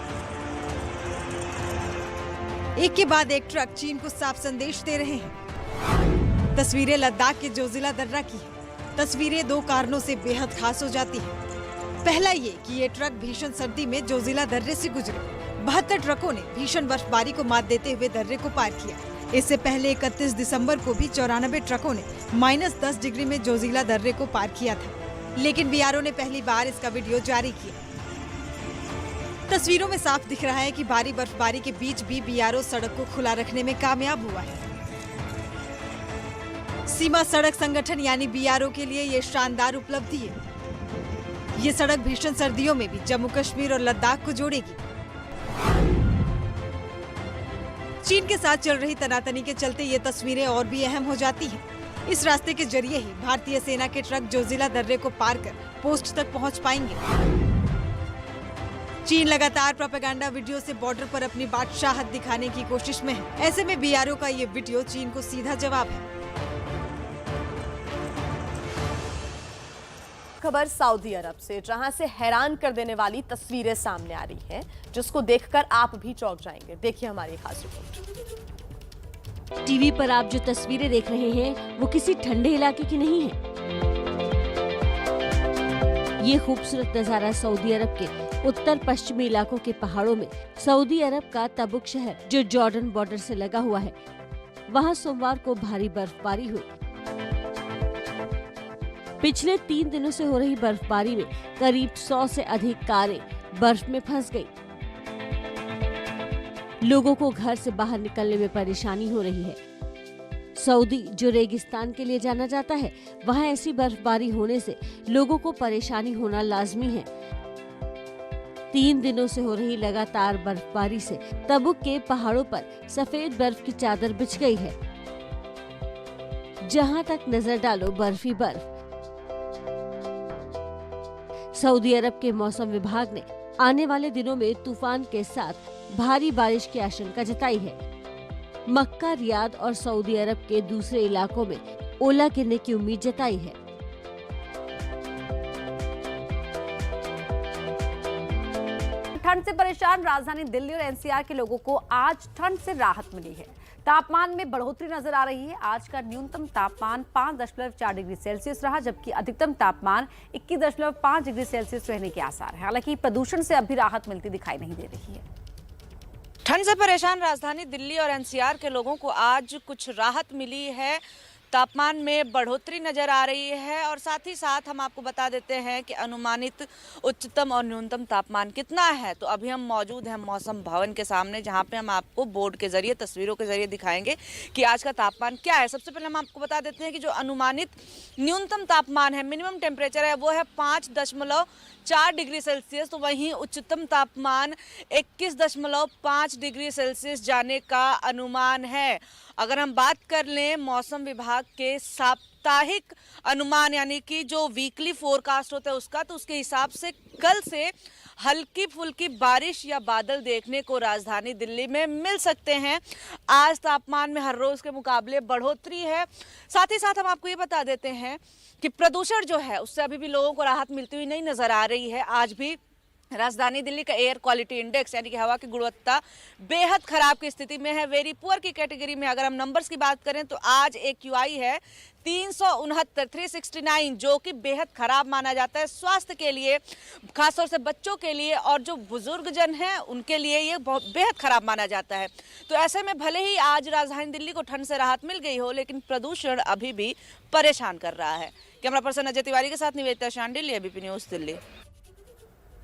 एक के बाद एक ट्रक चीन को साफ संदेश दे रहे हैं। तस्वीरें लद्दाख के जोजिला दर्रा की है। तस्वीरें 2 कारणों से बेहद खास हो जाती हैं। पहला ये कि ये ट्रक भीषण सर्दी में जोजिला दर्रे से गुजरे। 72 ट्रकों ने भीषण बर्फबारी को मात देते हुए दर्रे को पार किया। इससे पहले 31 दिसंबर को भी 94 ट्रकों ने -10 डिग्री में जोजिला दर्रे को पार किया था, लेकिन बीआरओ ने पहली बार इसका वीडियो जारी किया। तस्वीरों में साफ दिख रहा है कि भारी बर्फबारी के बीच भी बीआरओ सड़क को खुला रखने में कामयाब हुआ है। सीमा सड़क संगठन यानी बीआरओ के लिए ये शानदार उपलब्धि है। ये सड़क भीषण सर्दियों में भी जम्मू कश्मीर और लद्दाख को जोड़ेगी। चीन के साथ चल रही तनातनी के चलते ये तस्वीरें और भी अहम हो जाती हैं। इस रास्ते के जरिए ही भारतीय सेना के ट्रक जोजिला दर्रे को पार कर पोस्ट तक पहुंच पाएंगे। चीन लगातार प्रोपेगेंडा वीडियो से बॉर्डर पर अपनी बादशाहत दिखाने की कोशिश में है। ऐसे में बीआरओ का ये वीडियो चीन को सीधा जवाब है। खबर सऊदी अरब से, जहां से हैरान कर देने वाली तस्वीरें सामने आ रही हैं, जिसको देखकर आप भी चौंक जाएंगे। देखिए हमारी खास रिपोर्ट। टीवी पर आप जो तस्वीरें देख रहे हैं वो किसी ठंडे इलाके की नहीं है। ये खूबसूरत नजारा सऊदी अरब के उत्तर पश्चिमी इलाकों के पहाड़ों में सऊदी अरब का तबुक शहर जो जॉर्डन बॉर्डर से लगा हुआ है, वहाँ सोमवार को भारी बर्फबारी हुई। पिछले 3 दिनों से हो रही बर्फबारी में करीब 100 से अधिक कारें बर्फ में फंस गई। लोगों को घर से बाहर निकलने में परेशानी हो रही है। सऊदी जो रेगिस्तान के लिए जाना जाता है, वहाँ ऐसी बर्फबारी होने से लोगों को परेशानी होना लाजमी है। 3 दिनों से हो रही लगातार बर्फबारी से तबुक के पहाड़ों पर सफेद बर्फ की चादर बिछ गई है। जहाँ तक नजर डालो बर्फ ही बर्फ। सऊदी अरब के मौसम विभाग ने आने वाले दिनों में तूफान के साथ भारी बारिश की आशंका जताई है। मक्का, रियाद और सऊदी अरब के दूसरे इलाकों में ओला गिरने की उम्मीद जताई है। ठंड से परेशान राजधानी दिल्ली और एनसीआर के लोगों को आज ठंड से राहत मिली है। तापमान में बढ़ोतरी नजर आ रही है। आज का न्यूनतम तापमान 5.4 डिग्री सेल्सियस रहा, जबकि अधिकतम तापमान 21.5 डिग्री सेल्सियस रहने के आसार है। हालांकि प्रदूषण से अभी राहत मिलती दिखाई नहीं दे रही है। ठंड से परेशान राजधानी दिल्ली और एनसीआर के लोगों को आज कुछ राहत मिली है। तापमान में बढ़ोतरी नजर आ रही है और साथ ही साथ हम आपको बता देते हैं कि अनुमानित उच्चतम और न्यूनतम तापमान कितना है। तो अभी हम मौजूद हैं मौसम भवन के सामने, जहां पे हम आपको बोर्ड के जरिए, तस्वीरों के जरिए दिखाएंगे कि आज का तापमान क्या है। सबसे पहले हम आपको बता देते हैं कि जो अनुमानित न्यूनतम तापमान है, मिनिमम टेम्परेचर है, वो है 5.4 डिग्री सेल्सियस। तो वहीं उच्चतम तापमान 21.5 डिग्री सेल्सियस जाने का अनुमान है। अगर हम बात कर लें मौसम विभाग के साप्ताहिक अनुमान यानी कि जो वीकली फोरकास्ट होता है उसका, तो उसके हिसाब से कल से हल्की फुल्की बारिश या बादल देखने को राजधानी दिल्ली में मिल सकते हैं। आज तापमान में हर रोज के मुकाबले बढ़ोतरी है। साथ ही साथ हम आपको ये बता देते हैं कि प्रदूषण जो है उससे अभी भी लोगों को राहत मिलती हुई नहीं नजर आ रही है। आज भी राजधानी दिल्ली का एयर क्वालिटी इंडेक्स यानी कि हवा की गुणवत्ता बेहद खराब की स्थिति में है। वेरी पुअर की कैटेगरी में अगर हम नंबर्स की बात करें तो आज AQI है 369, जो कि बेहद खराब माना जाता है स्वास्थ्य के लिए, खासतौर से बच्चों के लिए और जो बुजुर्ग जन हैं उनके लिए ये बहुत बेहद खराब माना जाता है। तो ऐसे में भले ही आज राजधानी दिल्ली को ठंड से राहत मिल गई हो, लेकिन प्रदूषण अभी भी परेशान कर रहा है। कैमरा पर्सन अजय तिवारी के साथ निवेदिता शांडिल्य, ABP न्यूज दिल्ली।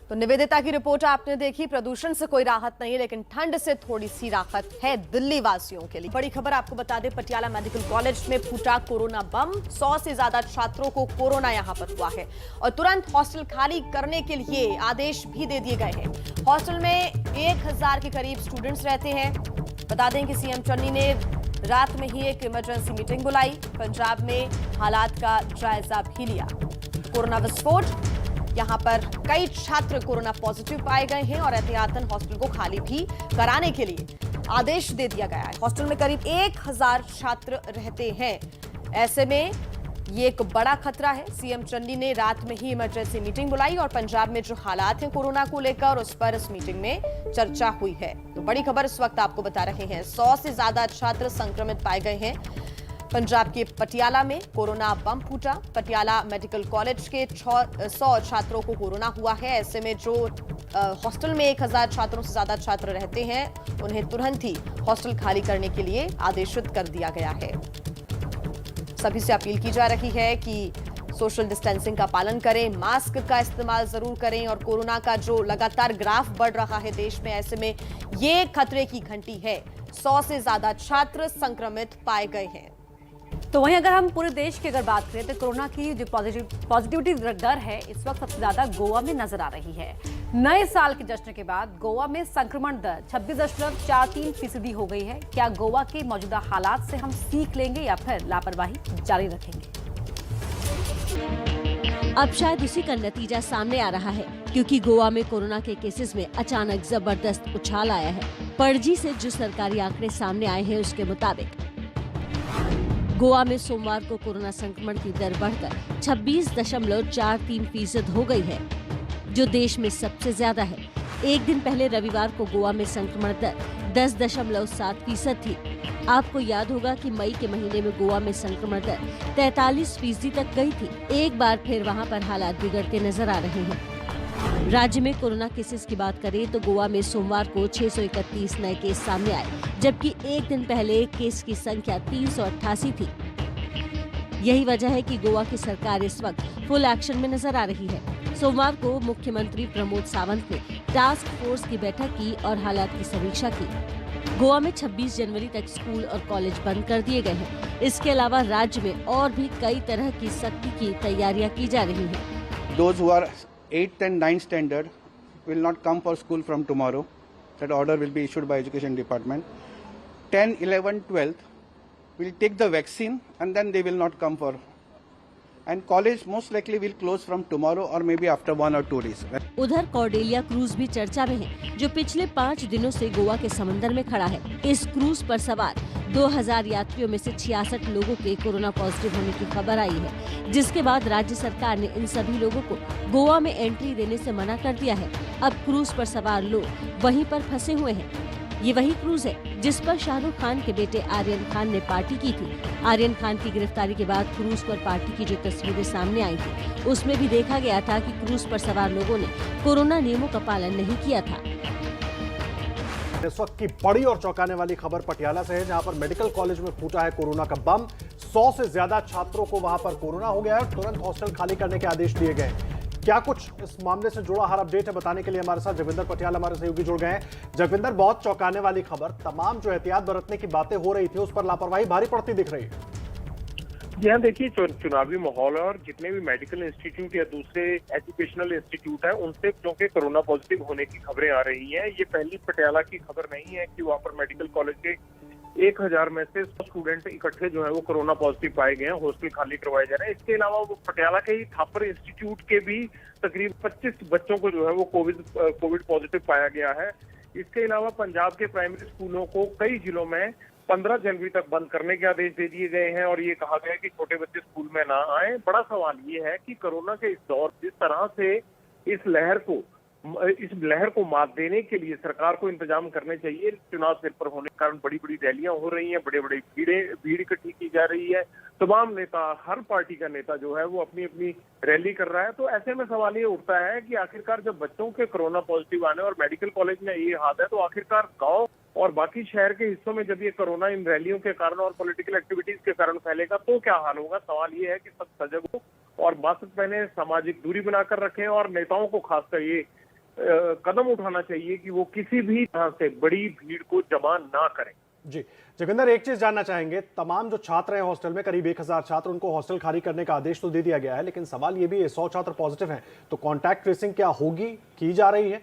तो निवेदिता की रिपोर्ट आपने देखी। प्रदूषण से कोई राहत नहीं है, लेकिन ठंड से थोड़ी सी राहत है दिल्ली वासियों के लिए। बड़ी खबर आपको बता दें, पटियाला मेडिकल कॉलेज में फूटा कोरोना बम। 100 से ज्यादा छात्रों को कोरोना यहां पर हुआ है और तुरंत हॉस्टल खाली करने के लिए आदेश भी दे दिए गए हैं। हॉस्टल में 1000 के करीब स्टूडेंट्स रहते हैं। बता दें कि सीएम चन्नी ने रात में ही एक इमरजेंसी मीटिंग बुलाई, पंजाब में हालात का जायजा भी लिया। कोरोना विस्फोट, यहाँ पर कई छात्र कोरोना पॉजिटिव पाए गए हैं और एहतियातन हॉस्टल को खाली भी कराने के लिए आदेश दे दिया गया है। हॉस्टल में करीब 1000 छात्र रहते हैं। ऐसे में ये एक बड़ा खतरा है। सीएम चन्नी ने रात में ही इमरजेंसी मीटिंग बुलाई और पंजाब में जो हालात हैं कोरोना को लेकर उस पर इस मीटिंग में चर्चा हुई है। तो बड़ी खबर इस वक्त आपको बता रहे हैं, 100 से ज्यादा छात्र संक्रमित पाए गए हैं। पंजाब के पटियाला में कोरोना बम फूटा। पटियाला मेडिकल कॉलेज के 100 छात्रों को कोरोना हुआ है। ऐसे में जो हॉस्टल में 1000 छात्रों से ज्यादा छात्र रहते हैं उन्हें तुरंत ही हॉस्टल खाली करने के लिए आदेशित कर दिया गया है। सभी से अपील की जा रही है कि सोशल डिस्टेंसिंग का पालन करें, मास्क का इस्तेमाल जरूर करें और कोरोना का जो लगातार ग्राफ बढ़ रहा है देश में, ऐसे में ये खतरे की घंटी है। 100 से ज्यादा छात्र संक्रमित पाए गए हैं। तो वहीं अगर हम पूरे देश की अगर बात करें तो कोरोना की जो पॉजिटिविटी दर है इस वक्त सबसे ज्यादा गोवा में नजर आ रही है। नए साल के जश्न के बाद गोवा में संक्रमण दर 26.43% हो गई है। क्या गोवा के मौजूदा हालात से हम सीख लेंगे या फिर लापरवाही जारी रखेंगे? अब शायद उसी का नतीजा सामने आ रहा है, क्योंकि गोवा में कोरोना के केसेस में अचानक जबरदस्त उछाल आया है। पणजी से जो सरकारी आंकड़े सामने आए हैं उसके मुताबिक गोवा में सोमवार को कोरोना संक्रमण की दर बढ़कर 26.43% हो गई है, जो देश में सबसे ज्यादा है। एक दिन पहले रविवार को गोवा में संक्रमण दर 10.7% थी। आपको याद होगा कि मई के महीने में गोवा में संक्रमण दर 43% तक गई थी। एक बार फिर वहां पर हालात बिगड़ते नजर आ रहे हैं। राज्य में कोरोना केसेस की बात करें तो गोवा में सोमवार को 631 नए केस सामने आए, जबकि एक दिन पहले केस की संख्या 388 थी। यही वजह है कि गोवा की सरकार इस वक्त फुल एक्शन में नजर आ रही है। सोमवार को मुख्यमंत्री प्रमोद सावंत ने टास्क फोर्स की बैठक की और हालात की समीक्षा की। गोवा में 26 जनवरी तक स्कूल और कॉलेज बंद कर दिए गए हैं। इसके अलावा राज्य में और भी कई तरह की सख्ती की तैयारियां की जा रही हैं। Those who are 8th and 9th standard will not come for school from tomorrow. That order will be issued by Education Department. 10, 11, 12th will take the vaccine and then they will not come for. And college most likely will close from tomorrow or maybe after 1 or 2 days. उधर कॉर्डेलिया क्रूज भी चर्चा में है, जो पिछले 5 दिनों से गोवा के समंदर में खड़ा है। इस क्रूज पर सवार 2000 यात्रियों में से 66 लोगों के कोरोना पॉजिटिव होने की खबर आई है, जिसके बाद राज्य सरकार ने इन सभी लोगों को गोवा में एंट्री देने से मना कर दिया है। अब क्रूज पर सवार लोग वहीं पर फंसे हुए हैं। ये वही क्रूज है जिस पर शाहरुख खान के बेटे आर्यन खान ने पार्टी की थी। आर्यन खान की गिरफ्तारी के बाद क्रूज पर पार्टी की जो तस्वीरें सामने आई थी, उसमें भी देखा गया था कि क्रूज पर सवार लोगों ने कोरोना नियमों का पालन नहीं किया था। इस वक्त की बड़ी और चौंकाने वाली खबर पटियाला से है, जहां पर मेडिकल कॉलेज में फूटा है कोरोना का बम। 100 से ज्यादा छात्रों को वहां पर कोरोना हो गया है और तुरंत हॉस्टल खाली करने के आदेश दिए गए। क्या कुछ इस मामले से जुड़ा हर अपडेट है बताने के लिए हमारे साथ जगविंदर पटियाल हमारे सहयोगी जुड़ गए हैं। जगविंदर, बहुत चौंकाने वाली खबर, तमाम जो एहतियात बरतने की बातें हो रही थी उस पर लापरवाही भारी पड़ती दिख रही है। जी हाँ, देखिए चुनावी माहौल है और जितने भी मेडिकल इंस्टीट्यूट या दूसरे एजुकेशनल इंस्टीट्यूट है उनसे क्योंकि कोरोना पॉजिटिव होने की खबरें आ रही हैं। ये पहली पटियाला की खबर नहीं है कि वहाँ पर मेडिकल कॉलेज के 1000 में से 100 स्टूडेंट इकट्ठे जो है वो कोरोना पॉजिटिव पाए गए हैं, हॉस्टल खाली करवाए जा रहे हैं। इसके अलावा वो पटियाला के ही थापर इंस्टीट्यूट के भी तकरीबन 25 बच्चों को जो है वो कोविड पॉजिटिव पाया गया है। इसके अलावा पंजाब के प्राइमरी स्कूलों को कई जिलों में 15 जनवरी तक बंद करने के आदेश दे दिए गए हैं और ये कहा गया है कि छोटे बच्चे स्कूल में ना आए। बड़ा सवाल ये है कि कोरोना के इस दौर जिस तरह से इस लहर को मात देने के लिए सरकार को इंतजाम करने चाहिए। चुनाव सिर पर होने के कारण बड़ी बड़ी रैलियां हो रही हैं, बड़े बड़े भीड़ इकट्ठी की जा रही है। तमाम नेता, हर पार्टी का नेता जो है वो अपनी अपनी रैली कर रहा है। तो ऐसे में सवाल ये उठता है कि आखिरकार जब बच्चों के कोरोना पॉजिटिव आने और मेडिकल कॉलेज में ये हाल है, तो आखिरकार गाँव और बाकी शहर के हिस्सों में जब ये कोरोना इन रैलियों के कारण और पॉलिटिकल एक्टिविटीज के कारण फैलेगा तो क्या हाल होगा। सवाल ये है कि सब सजग हो और मास्क पहने, सामाजिक दूरी बनाकर रखें और नेताओं को खासकर ये कदम उठाना चाहिए कि वो किसी भी तरह से बड़ी भीड़ को जमा ना करें। जी जगविंदर, एक चीज जानना चाहेंगे, तमाम जो छात्र हैं हॉस्टल में, करीब 1000 छात्र, उनको हॉस्टल खाली करने का आदेश तो दे दिया गया है, लेकिन सवाल ये भी है 100 छात्र पॉजिटिव हैं तो कॉन्टैक्ट ट्रेसिंग क्या होगी, की जा रही है?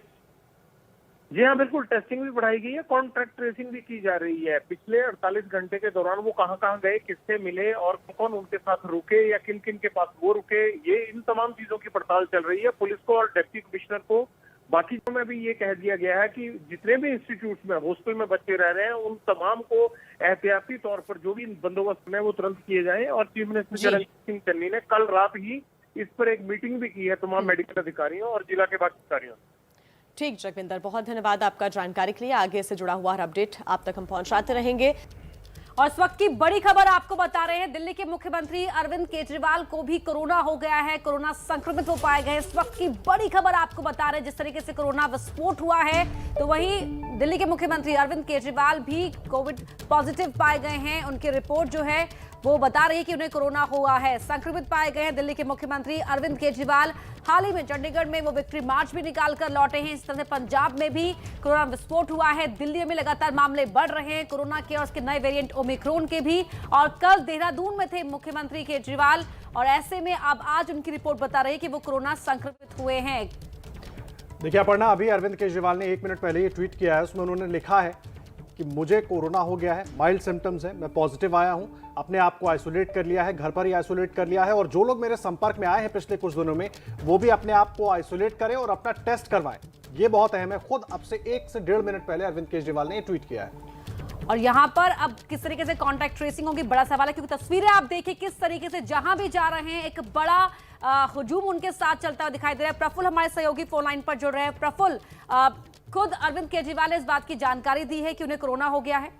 जी हाँ, बिल्कुल, टेस्टिंग भी बढ़ाई गई है, कॉन्टैक्ट ट्रेसिंग भी की जा रही है। पिछले 48 घंटे के दौरान वो कहाँ गए, किससे मिले और कौन उनके साथ रुके या किन किन के पास वो रुके, ये इन तमाम चीजों की पड़ताल चल रही है। पुलिस को और डिप्टी कमिश्नर को बाकी में भी ये कह दिया गया है कि जितने भी इंस्टीट्यूट में हॉस्टल में बच्चे रह रहे हैं उन तमाम को एहतियाती तौर पर जो भी बंदोबस्त में वो तुरंत किए जाएं। और चीफ मिनिस्टर चरणजीत सिंह चन्नी ने कल रात ही इस पर एक मीटिंग भी की है तमाम मेडिकल अधिकारियों और जिला के बाकी अधिकारियों। ठीक जगविंदर, बहुत धन्यवाद आपका जानकारी के लिए। आगे से जुड़ा हुआ हर अपडेट आप तक हम पहुंचाते रहेंगे। और इस वक्त की बड़ी खबर आपको बता रहे हैं, दिल्ली के मुख्यमंत्री अरविंद केजरीवाल को भी कोरोना हो गया है, कोरोना संक्रमित हो पाए गए। इस वक्त की बड़ी खबर आपको बता रहे हैं, जिस तरीके से कोरोना विस्फोट हुआ है तो वहीं दिल्ली के मुख्यमंत्री अरविंद केजरीवाल भी कोविड पॉजिटिव पाए गए हैं। उनकी रिपोर्ट जो है वो बता रही है कि उन्हें कोरोना हुआ है, संक्रमित पाए गए हैं दिल्ली के मुख्यमंत्री अरविंद केजरीवाल। हाल ही में चंडीगढ़ में वो विक्ट्री मार्च भी निकाल कर लौटे हैं। इस तरह से पंजाब में भी कोरोना विस्फोट हुआ है, दिल्ली में लगातार मामले बढ़ रहे हैं कोरोना के और उसके नए वेरिएंट ओमिक्रॉन के भी। और कल देहरादून में थे मुख्यमंत्री केजरीवाल और ऐसे में अब आज उनकी रिपोर्ट बता रही है कि वो कोरोना संक्रमित हुए हैं। देखिए अपर्णा, अभी अरविंद केजरीवाल ने 1 मिनट पहले ये ट्वीट किया है, उसमें उन्होंने लिखा है कि मुझे कोरोना हो गया है, माइल्ड सिम्टम्स है, मैं पॉजिटिव आया हूं, अपने आप को आइसोलेट कर लिया है, घर पर ही आइसोलेट कर लिया है और जो लोग मेरे संपर्क में आए हैं पिछले कुछ दिनों में वो भी अपने आप को आइसोलेट करें और अपना टेस्ट करवाएं। ये बहुत अहम है। खुद अब से 1 से 1.5 मिनट पहले अरविंद केजरीवाल ने ट्वीट किया है। और यहाँ पर अब किस तरीके से कॉन्टैक्ट ट्रेसिंग होगी, बड़ा सवाल है, क्योंकि तस्वीरें आप देखिए किस तरीके से जहां भी जा रहे हैं एक बड़ा हुजूम उनके साथ चलता हुआ दिखाई दे रहा है। प्रफुल्ल हमारे सहयोगी फोन लाइन पर जुड़ रहे हैं। प्रफुल्ल, खुद अरविंद केजरीवाल ने इस बात की जानकारी दी है कि उन्हें कोरोना हो गया है?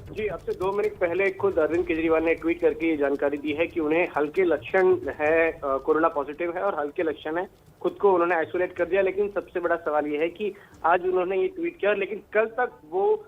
जी, अब से 2 मिनट पहले खुद अरविंद केजरीवाल ने ट्वीट करके ये जानकारी दी है कि उन्हें हल्के लक्षण है, कोरोना पॉजिटिव है और हल्के लक्षण है, खुद को उन्होंने आइसोलेट कर दिया। लेकिन सबसे बड़ा सवाल ये है कि आज उन्होंने ये ट्वीट किया, लेकिन कल तक वो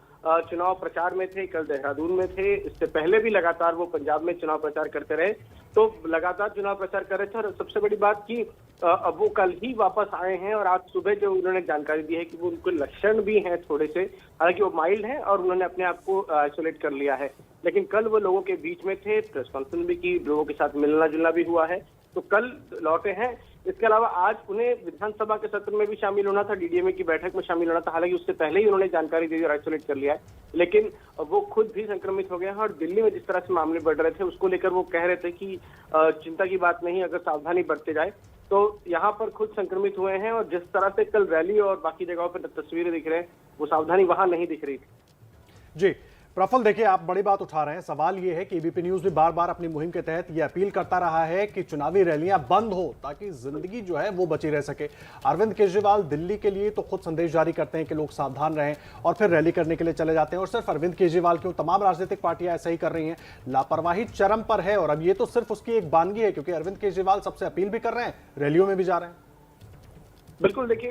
चुनाव प्रचार में थे, कल देहरादून में थे, इससे पहले भी लगातार वो पंजाब में चुनाव प्रचार करते रहे, तो लगातार चुनाव प्रचार कर रहे थे। और सबसे बड़ी बात कि अब वो कल ही वापस आए हैं और आज सुबह जो उन्होंने जानकारी दी है कि वो उनको लक्षण भी हैं थोड़े से, हालांकि वो माइल्ड हैं और उन्होंने अपने आप को आइसोलेट कर लिया है। लेकिन कल वो लोगों के बीच में थे, प्रेस कॉन्फ्रेंस भी की, लोगों के साथ मिलना जुलना भी हुआ है, तो कल लौटे हैं। इसके अलावा आज उन्हें विधानसभा के सत्र में भी शामिल होना था, डीडीएमए की बैठक में शामिल होना था, हालांकि उससे पहले ही उन्होंने जानकारी दी और आइसोलेट कर लिया है। लेकिन वो खुद भी संक्रमित हो गए हैं और दिल्ली में जिस तरह से मामले बढ़ रहे थे उसको लेकर वो कह रहे थे कि चिंता की बात नहीं, अगर सावधानी बरते जाए। तो यहाँ पर खुद संक्रमित हुए हैं और जिस तरह से कल रैली और बाकी जगहों पर तस्वीरें दिख रहे हैं, वो सावधानी वहां नहीं दिख रही थी। जी प्रफुल्ल, देखिए आप बड़ी बात उठा रहे हैं। सवाल ये है कि एबीपी न्यूज भी बार बार अपनी मुहिम के तहत ये अपील करता रहा है कि चुनावी रैलियां बंद हो ताकि जिंदगी जो है वो बची रह सके। अरविंद केजरीवाल दिल्ली के लिए तो खुद संदेश जारी करते हैं कि लोग सावधान रहें और फिर रैली करने के लिए चले जाते हैं। और सिर्फ अरविंद केजरीवाल क्यों, तमाम राजनीतिक पार्टियां ऐसा ही कर रही हैं। लापरवाही चरम पर है और अब ये तो सिर्फ उसकी एक बानगी है, क्योंकि अरविंद केजरीवाल सबसे अपील भी कर रहे हैं, रैलियों में भी जा रहे हैं। बिल्कुल, देखिए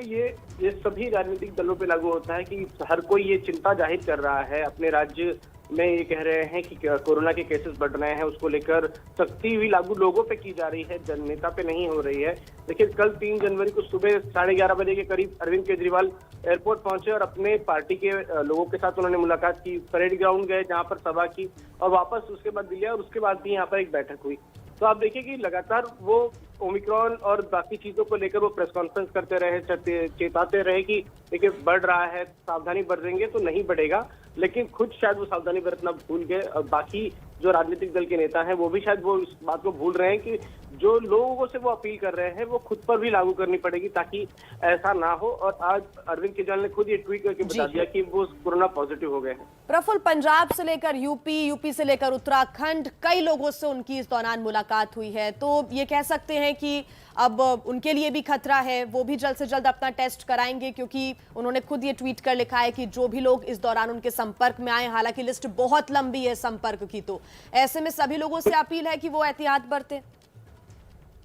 ये सभी राजनीतिक दलों पे लागू होता है कि हर कोई ये चिंता जाहिर कर रहा है, अपने राज्य में ये कह रहे हैं कि कोरोना के केसेस बढ़ रहे हैं, उसको लेकर सख्ती भी लागू लोगों पे की जा रही है, जननेता पे नहीं हो रही है। देखिए कल 3 जनवरी को सुबह 11:30 बजे के करीब अरविंद केजरीवाल एयरपोर्ट पहुंचे और अपने पार्टी के लोगों के साथ उन्होंने मुलाकात की, परेड ग्राउंड गए जहां पर सभा की और वापस उसके बाद दिल्ली और उसके बाद भी यहाँ पर एक बैठक हुई। तो आप देखिए कि लगातार वो ओमिक्रॉन और बाकी चीजों को लेकर वो प्रेस कॉन्फ्रेंस करते रहे, चेताते रहे कि देखिए बढ़ रहा है, सावधानी बरतेंगे तो नहीं बढ़ेगा, लेकिन खुद शायद वो सावधानी बरतना भूल गए और बाकी जो राजनीतिक दल के नेता हैं वो भी शायद वो इस बात को भूल रहे हैं कि जो लोगों से वो अपील कर रहे हैं वो खुद पर भी लागू करनी पड़ेगी ताकि ऐसा ना हो। और आज अरविंद केजरीवाल ने खुद ये ट्वीट करके बता दिया कि वो कोरोना पॉजिटिव हो गए हैं। प्रफुल्ल, पंजाब से लेकर यूपी से लेकर उत्तराखंड, कई लोगों से उनकी इस दौरान मुलाकात हुई है, तो ये कह सकते हैं कि अब उनके लिए भी खतरा है, वो भी जल्द से जल्द अपना टेस्ट कराएंगे, क्योंकि उन्होंने खुद ये ट्वीट कर लिखा है कि जो भी लोग इस दौरान उनके संपर्क में आए, हालांकि लिस्ट बहुत लंबी है संपर्क की, तो ऐसे में सभी लोगों से अपील है कि वो एहतियात बरतें।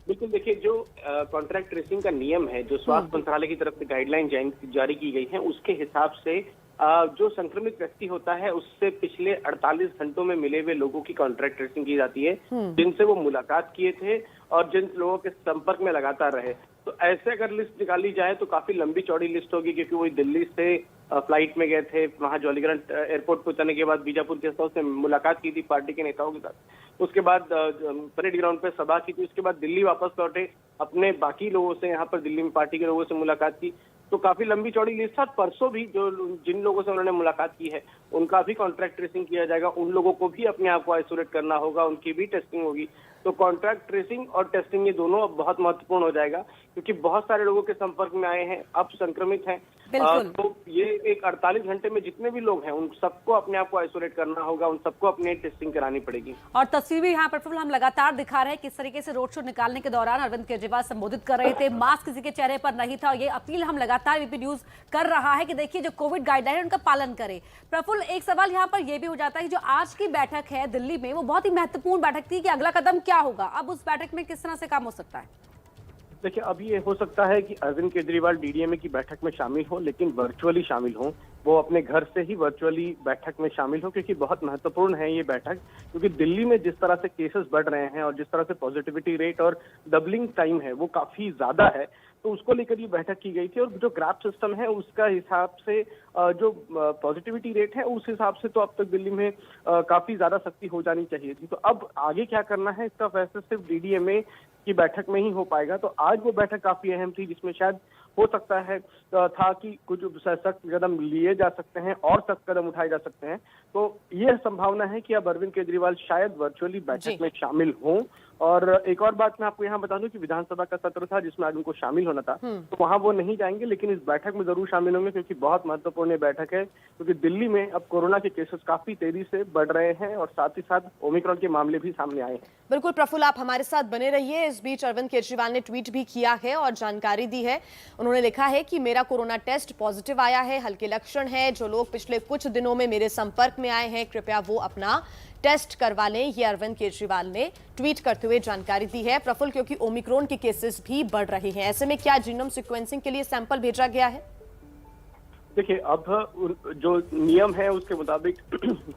बिल्कुल, देखिए जो कॉन्ट्रैक्ट ट्रेसिंग का नियम है, जो स्वास्थ्य मंत्रालय की तरफ से गाइडलाइन जारी की गई है, उसके हिसाब से जो संक्रमित व्यक्ति होता है उससे पिछले 48 घंटों में मिले हुए लोगों की कॉन्ट्रैक्ट ट्रेसिंग की जाती है, जिनसे वो मुलाकात किए थे और जिन लोगों के संपर्क में लगातार रहे। तो ऐसे अगर लिस्ट निकाली जाए तो काफी लंबी चौड़ी लिस्ट होगी, क्योंकि वो दिल्ली से फ्लाइट में गए थे, वहां जॉलीग्रांट एयरपोर्ट पहुंचने के बाद बीजापुर गेस्ट हाउस में मुलाकात की थी पार्टी के नेताओं के साथ, उसके बाद परेड ग्राउंड पे सभा की थी, उसके बाद दिल्ली वापस लौटे, अपने बाकी लोगों से यहाँ पर दिल्ली में पार्टी के लोगों से मुलाकात की, तो काफी लंबी चौड़ी लिस्ट था। परसों भी जो जिन लोगों से उन्होंने मुलाकात की है उनका भी कॉन्ट्रैक्ट ट्रेसिंग किया जाएगा, उन लोगों को भी अपने आप को आइसोलेट करना होगा, उनकी भी टेस्टिंग होगी। तो कॉन्ट्रैक्ट ट्रेसिंग और टेस्टिंग ये दोनों अब बहुत महत्वपूर्ण हो जाएगा, क्योंकि बहुत सारे लोगों के संपर्क में आए हैं, अब संक्रमित हैं, तो ये एक 48 घंटे में जितने भी लोग हैं उन सबको अपने आप को आइसोलेट करना होगा, उन सबको अपनी टेस्टिंग करानी पड़ेगी। और तस्वीर भी यहाँ पर हम लगातार दिखा रहे हैं किस तरीके से रोड शो निकालने के दौरान अरविंद केजरीवाल संबोधित कर रहे थे, मास्क किसी के चेहरे पर नहीं था। ये अपील हम लगातार एबीपी न्यूज कर रहा है कि देखिए जो कोविड गाइडलाइन है उनका पालन करें। प्रफुल्ल, एक सवाल यहाँ पर यह भी हो जाता है कि जो आज की बैठक है दिल्ली में वो बहुत ही महत्वपूर्ण बैठक थी कि अगला कदम क्या होगा, अब उस बैठक में किस तरह से काम हो सकता है? देखिए अभी ये हो सकता है कि अरविंद केजरीवाल डीडीएमए की बैठक में शामिल हो, लेकिन वर्चुअली शामिल हो, वो अपने घर से ही वर्चुअली बैठक में शामिल हो, क्योंकि बहुत महत्वपूर्ण है ये बैठक, क्योंकि दिल्ली में जिस तरह से केसेस बढ़ रहे हैं और जिस तरह से पॉजिटिविटी रेट और डबलिंग टाइम है वो काफी ज्यादा है, तो उसको लेकर ये बैठक की गई थी। और जो ग्राफ सिस्टम है उसका हिसाब से जो पॉजिटिविटी रेट है उस हिसाब से तो अब तक दिल्ली में काफी ज्यादा सख्ती हो जानी चाहिए थी। तो अब आगे क्या करना है इसका फैसला सिर्फ डीडीएमए की बैठक में ही हो पाएगा। तो आज वो बैठक काफी अहम थी, जिसमें शायद हो सकता है था कि कुछ सख्त कदम लिए जा सकते हैं और सख्त कदम उठाए जा सकते हैं। तो ये संभावना है कि अब अरविंद केजरीवाल शायद वर्चुअली बैठक में शामिल हों और एक और बात मैं आपको यहाँ बता दूं कि विधानसभा का सत्र था जिसमें आज उनको शामिल होना था, तो वहां वो नहीं जाएंगे, लेकिन इस बैठक में जरूर शामिल होंगे क्योंकि बहुत महत्वपूर्ण ये बैठक है, क्योंकि दिल्ली में अब कोरोना के केसेस काफी तेजी से बढ़ रहे हैं और साथ ही साथ ओमिक्रॉन के मामले भी सामने आए हैं। बिल्कुल प्रफुल्ल, आप हमारे साथ बने रहिए। इस बीच अरविंद केजरीवाल ने ट्वीट भी किया है और जानकारी दी है। उन्होंने लिखा है कि मेरा कोरोना टेस्ट पॉजिटिव आया है, हल्के लक्षण है। जो लोग पिछले कुछ दिनों में मेरे संपर्क में आए हैं कृपया वो अपना टेस्ट करवा लें। ये अरविंद केजरीवाल ने ट्वीट करते हुए जानकारी दी है। प्रफुल्ल, क्योंकि ओमिक्रॉन के केसेस भी बढ़ रहे हैं, ऐसे में क्या जीनोम सीक्वेंसिंग के लिए सैंपल भेजा गया है? देखिए, अब जो नियम है उसके मुताबिक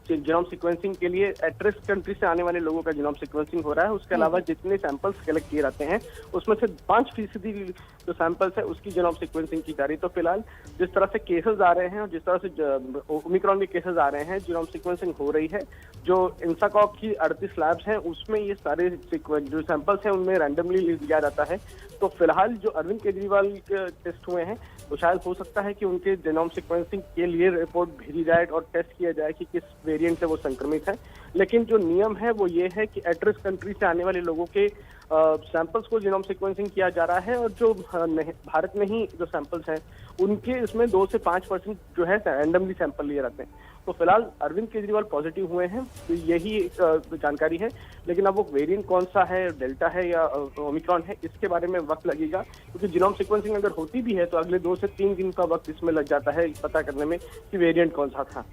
जीनोम सीक्वेंसिंग के लिए एट रिस्क कंट्री से आने वाले लोगों का जीनोम सीक्वेंसिंग हो रहा है। उसके अलावा जितने सैंपल्स कलेक्ट किए जाते हैं उसमें से 5% जो सैंपल्स है उसकी जीनोम सीक्वेंसिंग की जा रही है। तो फिलहाल जिस तरह से केसेस आ रहे हैं और जिस तरह से ओमिक्रॉन के केसेस आ रहे हैं, जीनोम सीक्वेंसिंग हो रही है। जो इंसाकॉक की 38 लैब्स हैं उसमें ये सारे जो सैंपल्स हैं उनमें रैंडमली लिया जाता है। तो फिलहाल जो अरविंद केजरीवाल के टेस्ट हुए हैं तो शायद हो सकता है कि उनके जीनोम सीक्वेंसिंग के लिए रिपोर्ट भेजी जाए और टेस्ट किया जाए कि किस वेरिएंट से वो संक्रमित है। लेकिन जो नियम है वो ये है कि एट रिस्क कंट्री से आने वाले लोगों के सैंपल्स को जीनोम सीक्वेंसिंग किया जा रहा है और जो भारत में ही जो सैंपल्स हैं उनके इसमें 2 से 5% जो है रैंडमली सैंपल लिए जाते हैं। तो फिलहाल अरविंद केजरीवाल पॉजिटिव हुए हैं, तो यही जानकारी है। लेकिन अब वो वेरिएंट कौन सा है, डेल्टा है या ओमिक्रॉन है, इसके बारे में वक्त लगेगा, क्योंकि जीनोम सीक्वेंसिंग अगर होती भी है तो अगले 2 से 3 दिन का वक्त इसमें लग जाता है पता करने में कि वेरिएंट कौन सा था।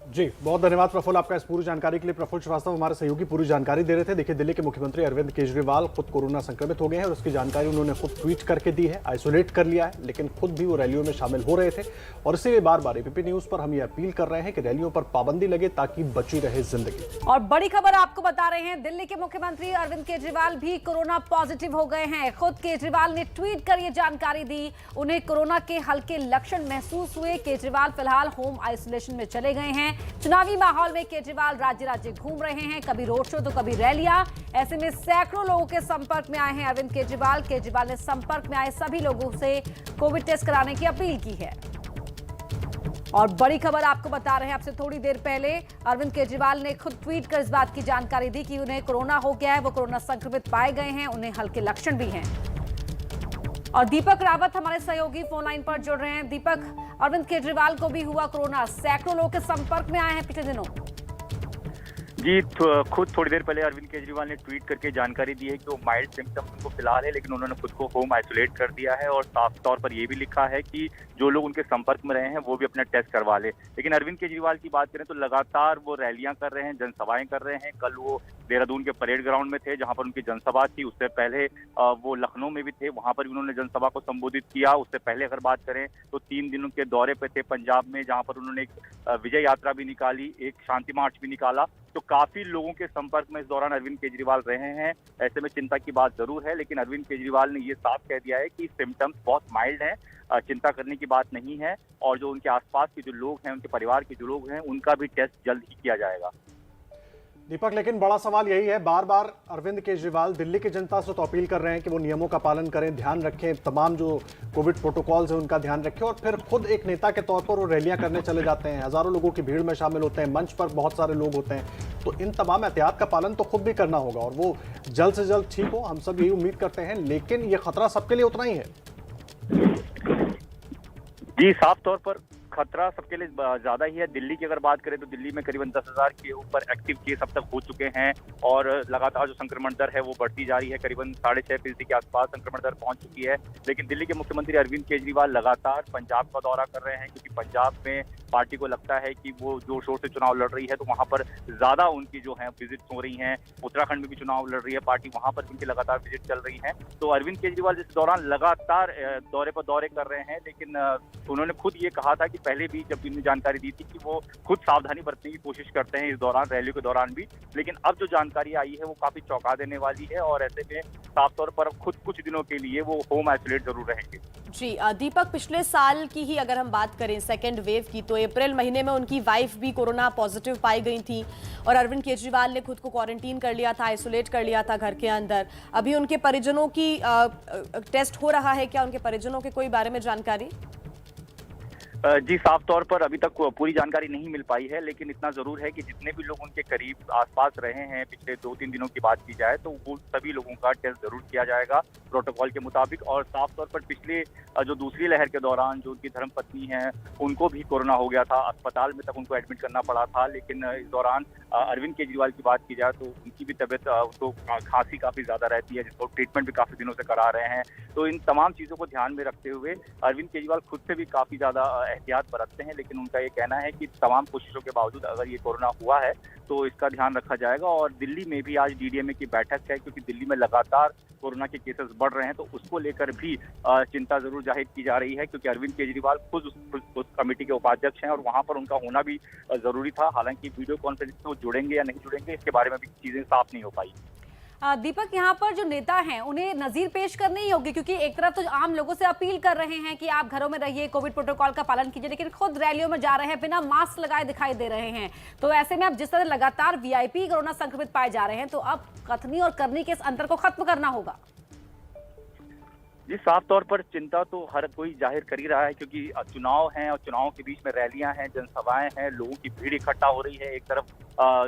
जी, बहुत धन्यवाद प्रफुल्ल आपका इस पूरी जानकारी के लिए। प्रफुल्ल श्रीवास्तव हमारे सहयोगी पूरी जानकारी दे रहे थे। देखिए, दिल्ली के मुख्यमंत्री अरविंद केजरीवाल खुद कोरोना संक्रमित हो गए हैं और उसकी जानकारी उन्होंने खुद ट्वीट करके दी है, आइसोलेट कर लिया है, लेकिन खुद भी वो रैलियों में शामिल हो रहे थे और इसीलिए बार बार एबीपी न्यूज पर हम ये अपील कर रहे हैं कि रैलियों पर पाबंदी लगे ताकि बची रहे जिंदगी। और बड़ी खबर आपको बता रहे हैं, दिल्ली के मुख्यमंत्री अरविंद केजरीवाल भी कोरोना पॉजिटिव हो गए हैं। खुद केजरीवाल ने ट्वीट कर ये जानकारी दी। उन्हें कोरोना के हल्के लक्षण महसूस हुए। केजरीवाल फिलहाल होम आइसोलेशन में चले गए हैं। चुनावी माहौल में केजरीवाल राज्य राज्य घूम रहे हैं, कभी रोड शो तो कभी रैलियां। ऐसे में सैकड़ों लोगों के संपर्क में आए हैं अरविंद केजरीवाल। केजरीवाल ने संपर्क में आए सभी लोगों से कोविड टेस्ट कराने की अपील की है। और बड़ी खबर आपको बता रहे हैं, आपसे थोड़ी देर पहले अरविंद केजरीवाल ने खुद ट्वीट कर इस बात की जानकारी दी कि उन्हें कोरोना हो गया है, वो कोरोना संक्रमित पाए गए हैं, उन्हें हल्के लक्षण भी हैं। और दीपक रावत हमारे सहयोगी फोन लाइन पर जुड़ रहे हैं। दीपक, अरविंद केजरीवाल को भी हुआ कोरोना, सैकड़ों लोगों के संपर्क में आए हैं पिछले दिनों। जी, खुद थोड़ी देर पहले अरविंद केजरीवाल ने ट्वीट करके जानकारी दी है कि वो माइल्ड सिम्टम्स उनको फिलहाल है, लेकिन उन्होंने खुद को होम आइसोलेट कर दिया है और साफ तौर पर ये भी लिखा है कि जो लोग उनके संपर्क में रहे हैं वो भी अपना टेस्ट करवा ले। लेकिन अरविंद केजरीवाल की बात करें तो लगातार वो रैलियां कर रहे हैं, जनसभाएं कर रहे हैं। कल वो देहरादून के परेड ग्राउंड में थे जहां पर उनकी जनसभा थी। उससे पहले वो लखनऊ में भी थे, वहां पर भी उन्होंने जनसभा को संबोधित किया। उससे पहले अगर बात करें तो 3 दिनों के दौरे पे थे पंजाब में, जहां पर उन्होंने एक विजय यात्रा भी निकाली, एक शांति मार्च भी निकाला। तो काफी लोगों के संपर्क में इस दौरान अरविंद केजरीवाल रहे हैं। ऐसे में चिंता की बात जरूर है, लेकिन अरविंद केजरीवाल ने ये साफ कह दिया है कि सिम्टम्स बहुत माइल्ड हैं, चिंता करने की बात नहीं है। और जो उनके आसपास के जो लोग हैं, उनके परिवार के जो लोग हैं, उनका भी टेस्ट जल्द ही किया जाएगा। दीपक, लेकिन बड़ा सवाल यही है, बार बार अरविंद केजरीवाल दिल्ली की जनता से तो अपील कर रहे हैं कि वो नियमों का पालन करें, ध्यान रखें, तमाम जो कोविड प्रोटोकॉल्स हैं उनका ध्यान रखें, और फिर खुद एक नेता के तौर पर वो रैलियां करने चले जाते हैं, हजारों लोगों की भीड़ में शामिल होते हैं, मंच पर बहुत सारे लोग होते हैं। तो इन तमाम एहतियात का पालन तो खुद भी करना होगा और वो जल्द से जल्द ठीक हो, हम सब यही उम्मीद करते हैं। लेकिन ये खतरा सबके लिए उतना ही है। जी, साफ तौर पर खतरा सबके लिए ज्यादा ही है। दिल्ली की अगर बात करें तो दिल्ली में करीबन 10,000 के ऊपर एक्टिव केस अब तक हो चुके हैं और लगातार जो संक्रमण दर है वो बढ़ती जा रही है। करीबन 6.5% के आसपास संक्रमण दर पहुंच चुकी है। लेकिन दिल्ली के मुख्यमंत्री अरविंद केजरीवाल लगातार पंजाब का दौरा कर रहे हैं, क्योंकि पंजाब में पार्टी को लगता है कि वो जोर शोर से चुनाव लड़ रही है, तो वहां पर ज्यादा उनकी जो है विजिट हो रही हैं। उत्तराखंड में भी चुनाव लड़ रही है पार्टी, वहां पर उनकी लगातार विजिट चल रही है। तो अरविंद केजरीवाल इस दौरान लगातार दौरे पर दौरे कर रहे हैं। लेकिन उन्होंने खुद ये कहा था कि पहले भी जब इन्होंने जानकारी दी थी कि वो खुद सावधानी बरतने की कोशिश करते हैं इस दौरान, रैली के दौरान भी। लेकिन अब जो जानकारी आई है वो काफी चौंका देने वाली है और ऐसे में साफ तौर पर खुद कुछ दिनों के लिए वो होम आइसोलेट जरूर रहेंगे। जी दीपक, पिछले साल की ही अगर हम बात करें सेकेंड वेव की, तो अप्रैल महीने में उनकी वाइफ भी कोरोना पॉजिटिव पाई गई थी और अरविंद केजरीवाल ने खुद को क्वारंटीन कर लिया था, आइसोलेट कर लिया था घर के अंदर। अभी उनके परिजनों की टेस्ट हो रहा है क्या? उनके परिजनों के कोई बारे में जानकारी? जी, साफ तौर पर अभी तक पूरी जानकारी नहीं मिल पाई है, लेकिन इतना जरूर है कि जितने भी लोग उनके करीब आसपास रहे हैं पिछले 2-3 दिनों की बात की जाए तो वो सभी लोगों का टेस्ट जरूर किया जाएगा प्रोटोकॉल के मुताबिक। और साफ तौर पर पिछले जो दूसरी लहर के दौरान जो उनकी धर्मपत्नी हैं उनको भी कोरोना हो गया था, अस्पताल में तक उनको एडमिट करना पड़ा था। लेकिन इस दौरान अरविंद केजरीवाल की बात की जाए तो उनकी भी तबीयत, उनको खांसी काफी ज्यादा रहती है, जिसको ट्रीटमेंट भी काफी दिनों से करा रहे हैं। तो इन तमाम चीजों को ध्यान में रखते हुए अरविंद केजरीवाल खुद से भी काफी ज्यादा एहतियात बरतते हैं, लेकिन उनका ये कहना है कि तमाम कोशिशों के बावजूद अगर ये कोरोना हुआ है तो इसका ध्यान रखा जाएगा। और दिल्ली में भी आज डीडीएमए की बैठक है, क्योंकि दिल्ली में लगातार कोरोना के केसेस बढ़ रहे हैं, तो उसको लेकर भी चिंता जरूर जाहिर की जा रही है, क्योंकि अरविंद केजरीवाल खुद उस कमेटी के उपाध्यक्ष हैं और वहां पर उनका होना भी जरूरी था। हालांकि वीडियो कॉन्फ्रेंसिंग में वो जुड़ेंगे या नहीं जुड़ेंगे इसके बारे में भी चीजें साफ नहीं हो पाई। दीपक, यहाँ पर जो नेता हैं उन्हें नजीर पेश करनी ही होगी, क्योंकि एक तरफ तो आम लोगों से अपील कर रहे हैं कि आप घरों में रहिए, कोविड प्रोटोकॉल का पालन कीजिए, लेकिन खुद रैलियों में जा रहे हैं, बिना मास्क लगाए दिखाई दे रहे हैं। तो ऐसे में अब जिस तरह लगातार वीआईपी कोरोना संक्रमित पाए जा रहे हैं, तो अब कथनी और करनी के इस अंतर को खत्म करना होगा। जी, साफ तौर पर चिंता तो हर कोई जाहिर कर ही रहा है, क्योंकि चुनाव हैं और चुनाव के बीच में रैलियां हैं, जनसभाएं हैं, लोगों की भीड़ इकट्ठा हो रही है। एक तरफ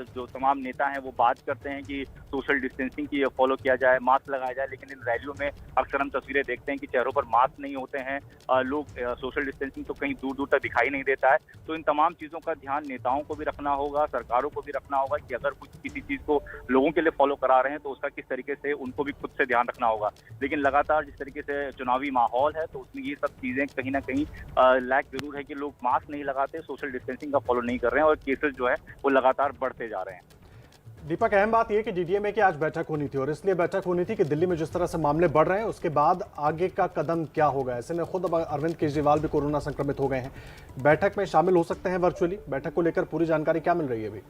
जो तमाम नेता हैं वो बात करते हैं कि सोशल डिस्टेंसिंग की फॉलो किया जाए, मास्क लगाया जाए, लेकिन इन रैलियों में अक्सर हम तस्वीरें देखते हैं कि चेहरों पर मास्क नहीं होते हैं, लोग सोशल डिस्टेंसिंग तो कहीं दूर दूर तक दिखाई नहीं देता है। तो इन तमाम चीज़ों का ध्यान नेताओं को भी रखना होगा, सरकारों को भी रखना होगा कि अगर कुछ किसी चीज़ को लोगों के लिए फॉलो करा रहे हैं तो उसका किस तरीके से उनको भी खुद से ध्यान रखना होगा। लेकिन लगातार जिस तरीके से चुनावी माहौल है तो उसमें ये सब चीज़ें कहीं ना कहीं लैक जरूर है कि लोग मास्क नहीं लगाते, सोशल डिस्टेंसिंग का फॉलो नहीं कर रहे हैं और केसेस जो है वो लगातार बढ़ते जा रहे हैं। दीपक, अहम बात यह कि डीडीएमए की आज बैठक होनी थी और इसलिए बैठक होनी थी कि दिल्ली में जिस तरह से मामले बढ़ रहे हैं उसके बाद आगे का कदम क्या होगा। ऐसे में खुद अब अरविंद केजरीवाल भी कोरोना संक्रमित हो गए हैं, बैठक में शामिल हो सकते हैं वर्चुअली। बैठक को लेकर पूरी जानकारी क्या मिल रही है अभी?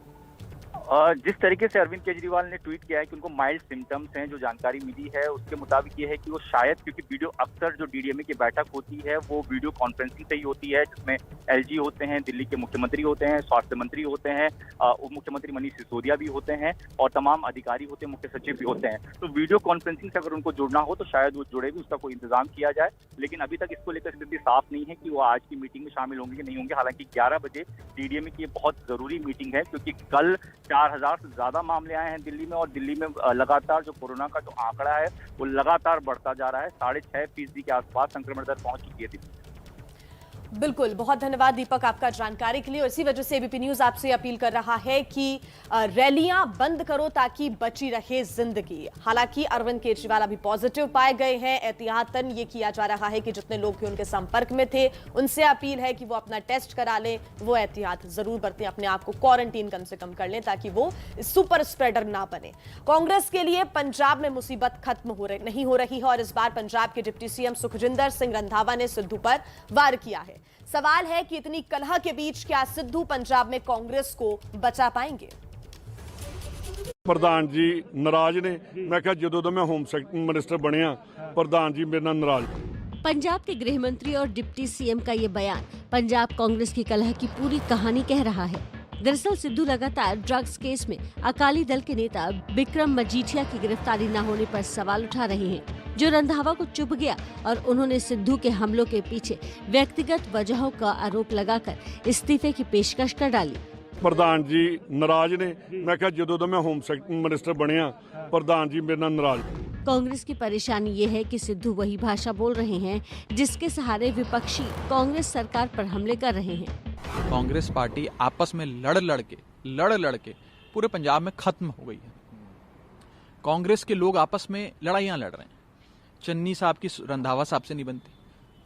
जिस तरीके से अरविंद केजरीवाल ने ट्वीट किया है कि उनको माइल्ड सिम्टम्स हैं, जो जानकारी मिली है उसके मुताबिक ये है कि वो शायद, क्योंकि वीडियो अक्सर जो डीडीएमए की बैठक होती है वो वीडियो कॉन्फ्रेंसिंग से ही होती है, जिसमें एलजी होते हैं, दिल्ली के मुख्यमंत्री होते हैं, स्वास्थ्य मंत्री होते हैं, उप मुख्यमंत्री मनीष सिसोदिया भी होते हैं और तमाम अधिकारी होते हैं, मुख्य सचिव भी होते हैं। तो वीडियो कॉन्फ्रेंसिंग से अगर उनको जुड़ना हो तो शायद वो जुड़े भी, उसका कोई इंतजाम किया जाए। लेकिन अभी तक इसको लेकर स्थिति साफ नहीं है कि वो आज की मीटिंग में शामिल होंगे कि नहीं होंगे। हालांकि 11 बजे डीडीएमए की बहुत जरूरी मीटिंग है, क्योंकि कल 4000 से ज्यादा मामले आए हैं दिल्ली में और दिल्ली में लगातार जो कोरोना का जो आंकड़ा है वो लगातार बढ़ता जा रहा है। 6.5% के आसपास संक्रमण दर पहुंच चुकी है दिल्ली। बिल्कुल, बहुत धन्यवाद दीपक आपका जानकारी के लिए। इसी वजह से एबीपी न्यूज आपसे अपील कर रहा है कि रैलियां बंद करो ताकि बची रहे जिंदगी। हालांकि अरविंद केजरीवाल अभी पॉजिटिव पाए गए हैं। एहतियातन ये किया जा रहा है कि जितने लोग भी उनके संपर्क में थे उनसे अपील है कि वो अपना टेस्ट करा लें, वो एहतियात जरूर बरतें, अपने आप को क्वारंटीन कम से कम कर लें ताकि वो सुपर स्प्रेडर ना बने। कांग्रेस के लिए पंजाब में मुसीबत खत्म नहीं हो रही है और इस बार पंजाब के डिप्टी सीएम सुखजिंदर सिंह रंधावा ने सिद्धू पर वार किया है। सवाल है कि इतनी कलह के बीच क्या सिद्धू पंजाब में कांग्रेस को बचा पाएंगे? प्रधान जी नाराज ने, मैं कहा जदों तो मैं होम मिनिस्टर बनया प्रधान जी मेरे नाल नाराज। पंजाब के गृह मंत्री और डिप्टी सीएम का ये बयान पंजाब कांग्रेस की कलह की पूरी कहानी कह रहा है। दरअसल सिद्धू लगातार ड्रग्स केस में अकाली दल के नेता बिक्रम मजीठिया की गिरफ्तारी न होने पर सवाल उठा रहे हैं, जो रंधावा को चुभ गया और उन्होंने सिद्धू के हमलों के पीछे व्यक्तिगत वजहों का आरोप लगाकर इस्तीफे की पेशकश कर डाली। प्रधान जी नाराज ने, मैं कहा जदों तो मैं होम मिनिस्टर बनया प्रधान जी मेरे नाल नाराज। कांग्रेस की परेशानी ये है कि सिद्धू वही भाषा बोल रहे हैं जिसके सहारे विपक्षी कांग्रेस सरकार पर हमले कर रहे हैं। कांग्रेस पार्टी आपस में लड़ लड़ के पूरे पंजाब में खत्म हो गई है। कांग्रेस के लोग आपस में लड़ाइयां लड़ रहे हैं। चन्नी साहब की रंधावा साहब से नहीं बनती,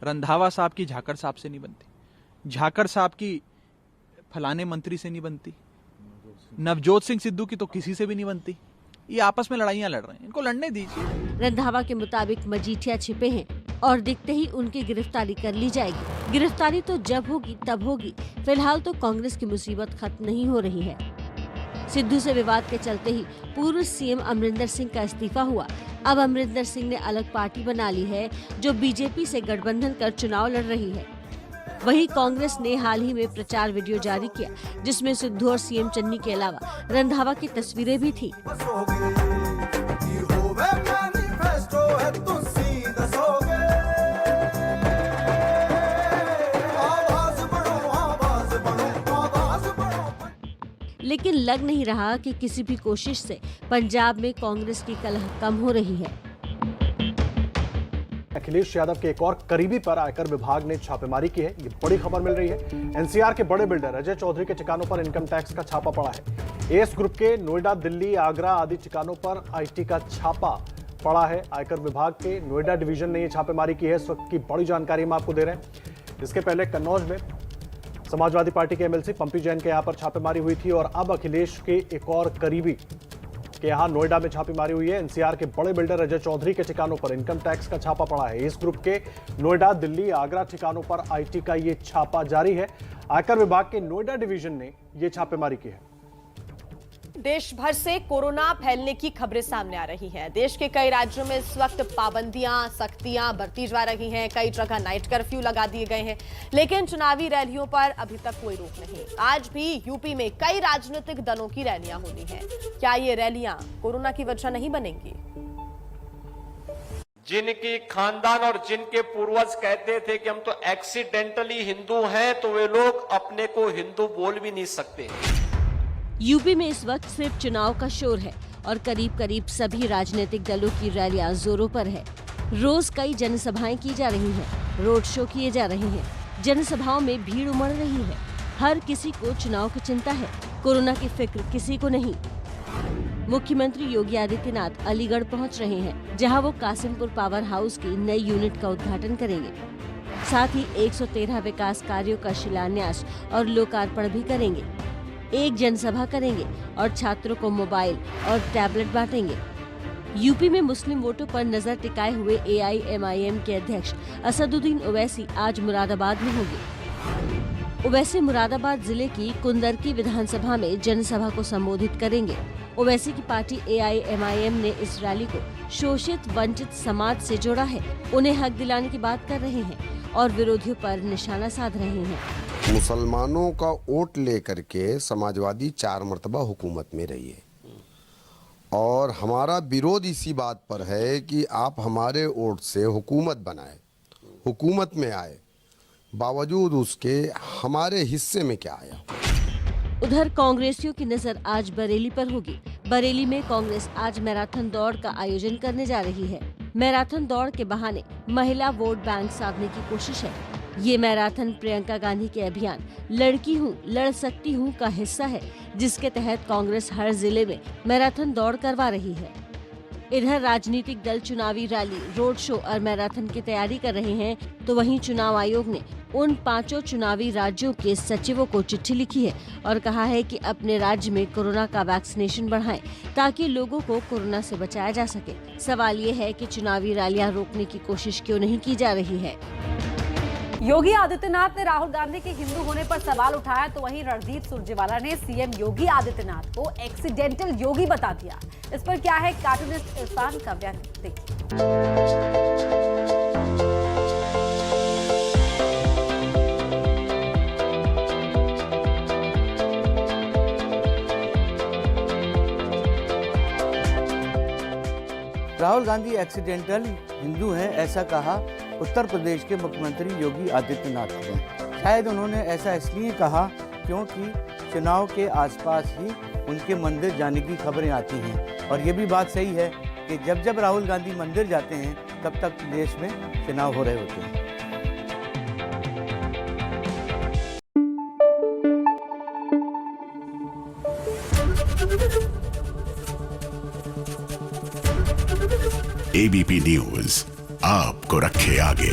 रंधावा साहब की झाकड़ साहब से नहीं बनती, झाकड़ साहब की फलाने मंत्री से नहीं बनती, नवजोत सिंह सिद्धू की तो किसी से भी नहीं बनती। ये आपस में लड़ाइयां लड़ रहे हैं, इनको लड़ने दीजिए। रंधावा के मुताबिक मजीठिया छिपे हैं और दिखते ही उनकी गिरफ्तारी कर ली जाएगी। गिरफ्तारी तो जब होगी तब होगी, फिलहाल तो कांग्रेस की मुसीबत खत्म नहीं हो रही है। सिद्धू से विवाद के चलते ही पूर्व सीएम अमरिंदर सिंह का इस्तीफा हुआ। अब अमरिंदर सिंह ने अलग पार्टी बना ली है जो बीजेपी से गठबंधन कर चुनाव लड़ रही है। वहीं कांग्रेस ने हाल ही में प्रचार वीडियो जारी किया जिसमें सिद्धू और सीएम चन्नी के अलावा रंधावा की तस्वीरें भी थी। लेकिन लग नहीं रहा कि किसी भी कोशिश से पंजाब में कांग्रेस की कलह कम हो रही है। अखिलेश यादव के एक और करीबी पर आयकर विभाग ने छापेमारी की है। ये बड़ी खबर मिल रही है। एनसीआर के बड़े बिल्डर अजय चौधरी के ठिकानों पर इनकम टैक्स का छापा पड़ा है। एस ग्रुप के नोएडा, दिल्ली, आगरा आदि ठिकानों पर आईटी का छापा पड़ा है। आयकर विभाग के नोएडा डिवीजन ने यह छापेमारी की है। इस वक्त की बड़ी जानकारी हम आपको दे रहे हैं। इसके पहले कन्नौज में समाजवादी पार्टी के एमएलसी पंपी जैन के यहां पर छापेमारी हुई थी और अब अखिलेश के एक और करीबी के यहां नोएडा में छापेमारी हुई है। एनसीआर के बड़े बिल्डर अजय चौधरी के ठिकानों पर इनकम टैक्स का छापा पड़ा है। इस ग्रुप के नोएडा, दिल्ली, आगरा ठिकानों पर आईटी का ये छापा जारी है। आयकर विभाग के नोएडा डिवीजन ने यह छापेमारी की है। देश भर से कोरोना फैलने की खबरें सामने आ रही हैं। देश के कई राज्यों में इस वक्त पाबंदियां, सख्तियां बढ़ती जा रही हैं। कई जगह नाइट कर्फ्यू लगा दिए गए हैं, लेकिन चुनावी रैलियों पर अभी तक कोई रोक नहीं। आज भी यूपी में कई राजनीतिक दलों की रैलियां होनी हैं। क्या ये रैलियां कोरोना की वजह नहीं बनेंगी? जिनकी खानदान और जिनके पूर्वज कहते थे कि हम तो एक्सीडेंटली हिंदू हैं, तो वे लोग अपने को हिंदू बोल भी नहीं सकते। यूपी में इस वक्त सिर्फ चुनाव का शोर है और करीब करीब सभी राजनीतिक दलों की रैलियां जोरों पर है। रोज कई जनसभाएं की जा रही हैं, रोड शो किए जा रहे हैं। जनसभाओं में भीड़ उमड़ रही है। हर किसी को चुनाव की चिंता है, कोरोना की फिक्र किसी को नहीं। मुख्यमंत्री योगी आदित्यनाथ अलीगढ़ पहुंच रहे हैं, जहां वो कासिमपुर पावर हाउस की नई यूनिट का उद्घाटन करेंगे। साथ ही 113 विकास कार्यों का शिलान्यास और लोकार्पण भी करेंगे। एक जनसभा करेंगे और छात्रों को मोबाइल और टैबलेट बांटेंगे। यूपी में मुस्लिम वोटों पर नजर टिकाए हुए एआईएमआईएम के अध्यक्ष असदुद्दीन ओवैसी आज मुरादाबाद में होंगे। ओवैसी मुरादाबाद जिले की कुंदरकी विधानसभा में जनसभा को संबोधित करेंगे। ओवैसी की पार्टी एआईएमआईएम ने इस रैली को शोषित वंचित समाज से जोड़ा है। उन्हें हक दिलाने की बात कर रहे हैं और विरोधियों पर निशाना साध रहे हैं। मुसलमानों का वोट लेकर के समाजवादी 4 मरतबा हुकूमत में रही है और हमारा विरोध इसी बात पर है कि आप हमारे वोट से हुकूमत बनाए, हुकूमत में आए, बावजूद उसके हमारे हिस्से में क्या आया। उधर कांग्रेसियों की नजर आज बरेली पर होगी। बरेली में कांग्रेस आज मैराथन दौड़ का आयोजन करने जा रही है। मैराथन दौड़ के बहाने महिला वोट बैंक साधने की कोशिश है। ये मैराथन प्रियंका गांधी के अभियान लड़की हूँ लड़ सकती हूँ का हिस्सा है, जिसके तहत कांग्रेस हर जिले में मैराथन दौड़ करवा रही है। इधर राजनीतिक दल चुनावी रैली, रोड शो और मैराथन की तैयारी कर रहे हैं, तो वहीं चुनाव आयोग ने उन 5 चुनावी राज्यों के सचिवों को चिट्ठी लिखी है और कहा है कि अपने राज्य में कोरोना का वैक्सीनेशन बढ़ाएं, ताकि लोगों को कोरोना से बचाया जा सके। सवाल ये है कि चुनावी रैलियां रोकने की कोशिश क्यों नहीं की जा रही है। योगी आदित्यनाथ ने राहुल गांधी के हिंदू होने पर सवाल उठाया, तो वहीं रणदीप सुरजेवाला ने सीएम योगी आदित्यनाथ को एक्सीडेंटल योगी बता दिया। इस पर क्या है कार्टूनिस्ट इरफान का बयान, देखिए। राहुल गांधी एक्सीडेंटल हिंदू हैं, ऐसा कहा उत्तर प्रदेश के मुख्यमंत्री योगी आदित्यनाथ ने। शायद उन्होंने ऐसा इसलिए कहा क्योंकि चुनाव के आसपास ही उनके मंदिर जाने की खबरें आती हैं और ये भी बात सही है कि जब जब राहुल गांधी मंदिर जाते हैं तब तक देश में चुनाव हो रहे होते हैं। एबीपी न्यूज आपको रखे आगे।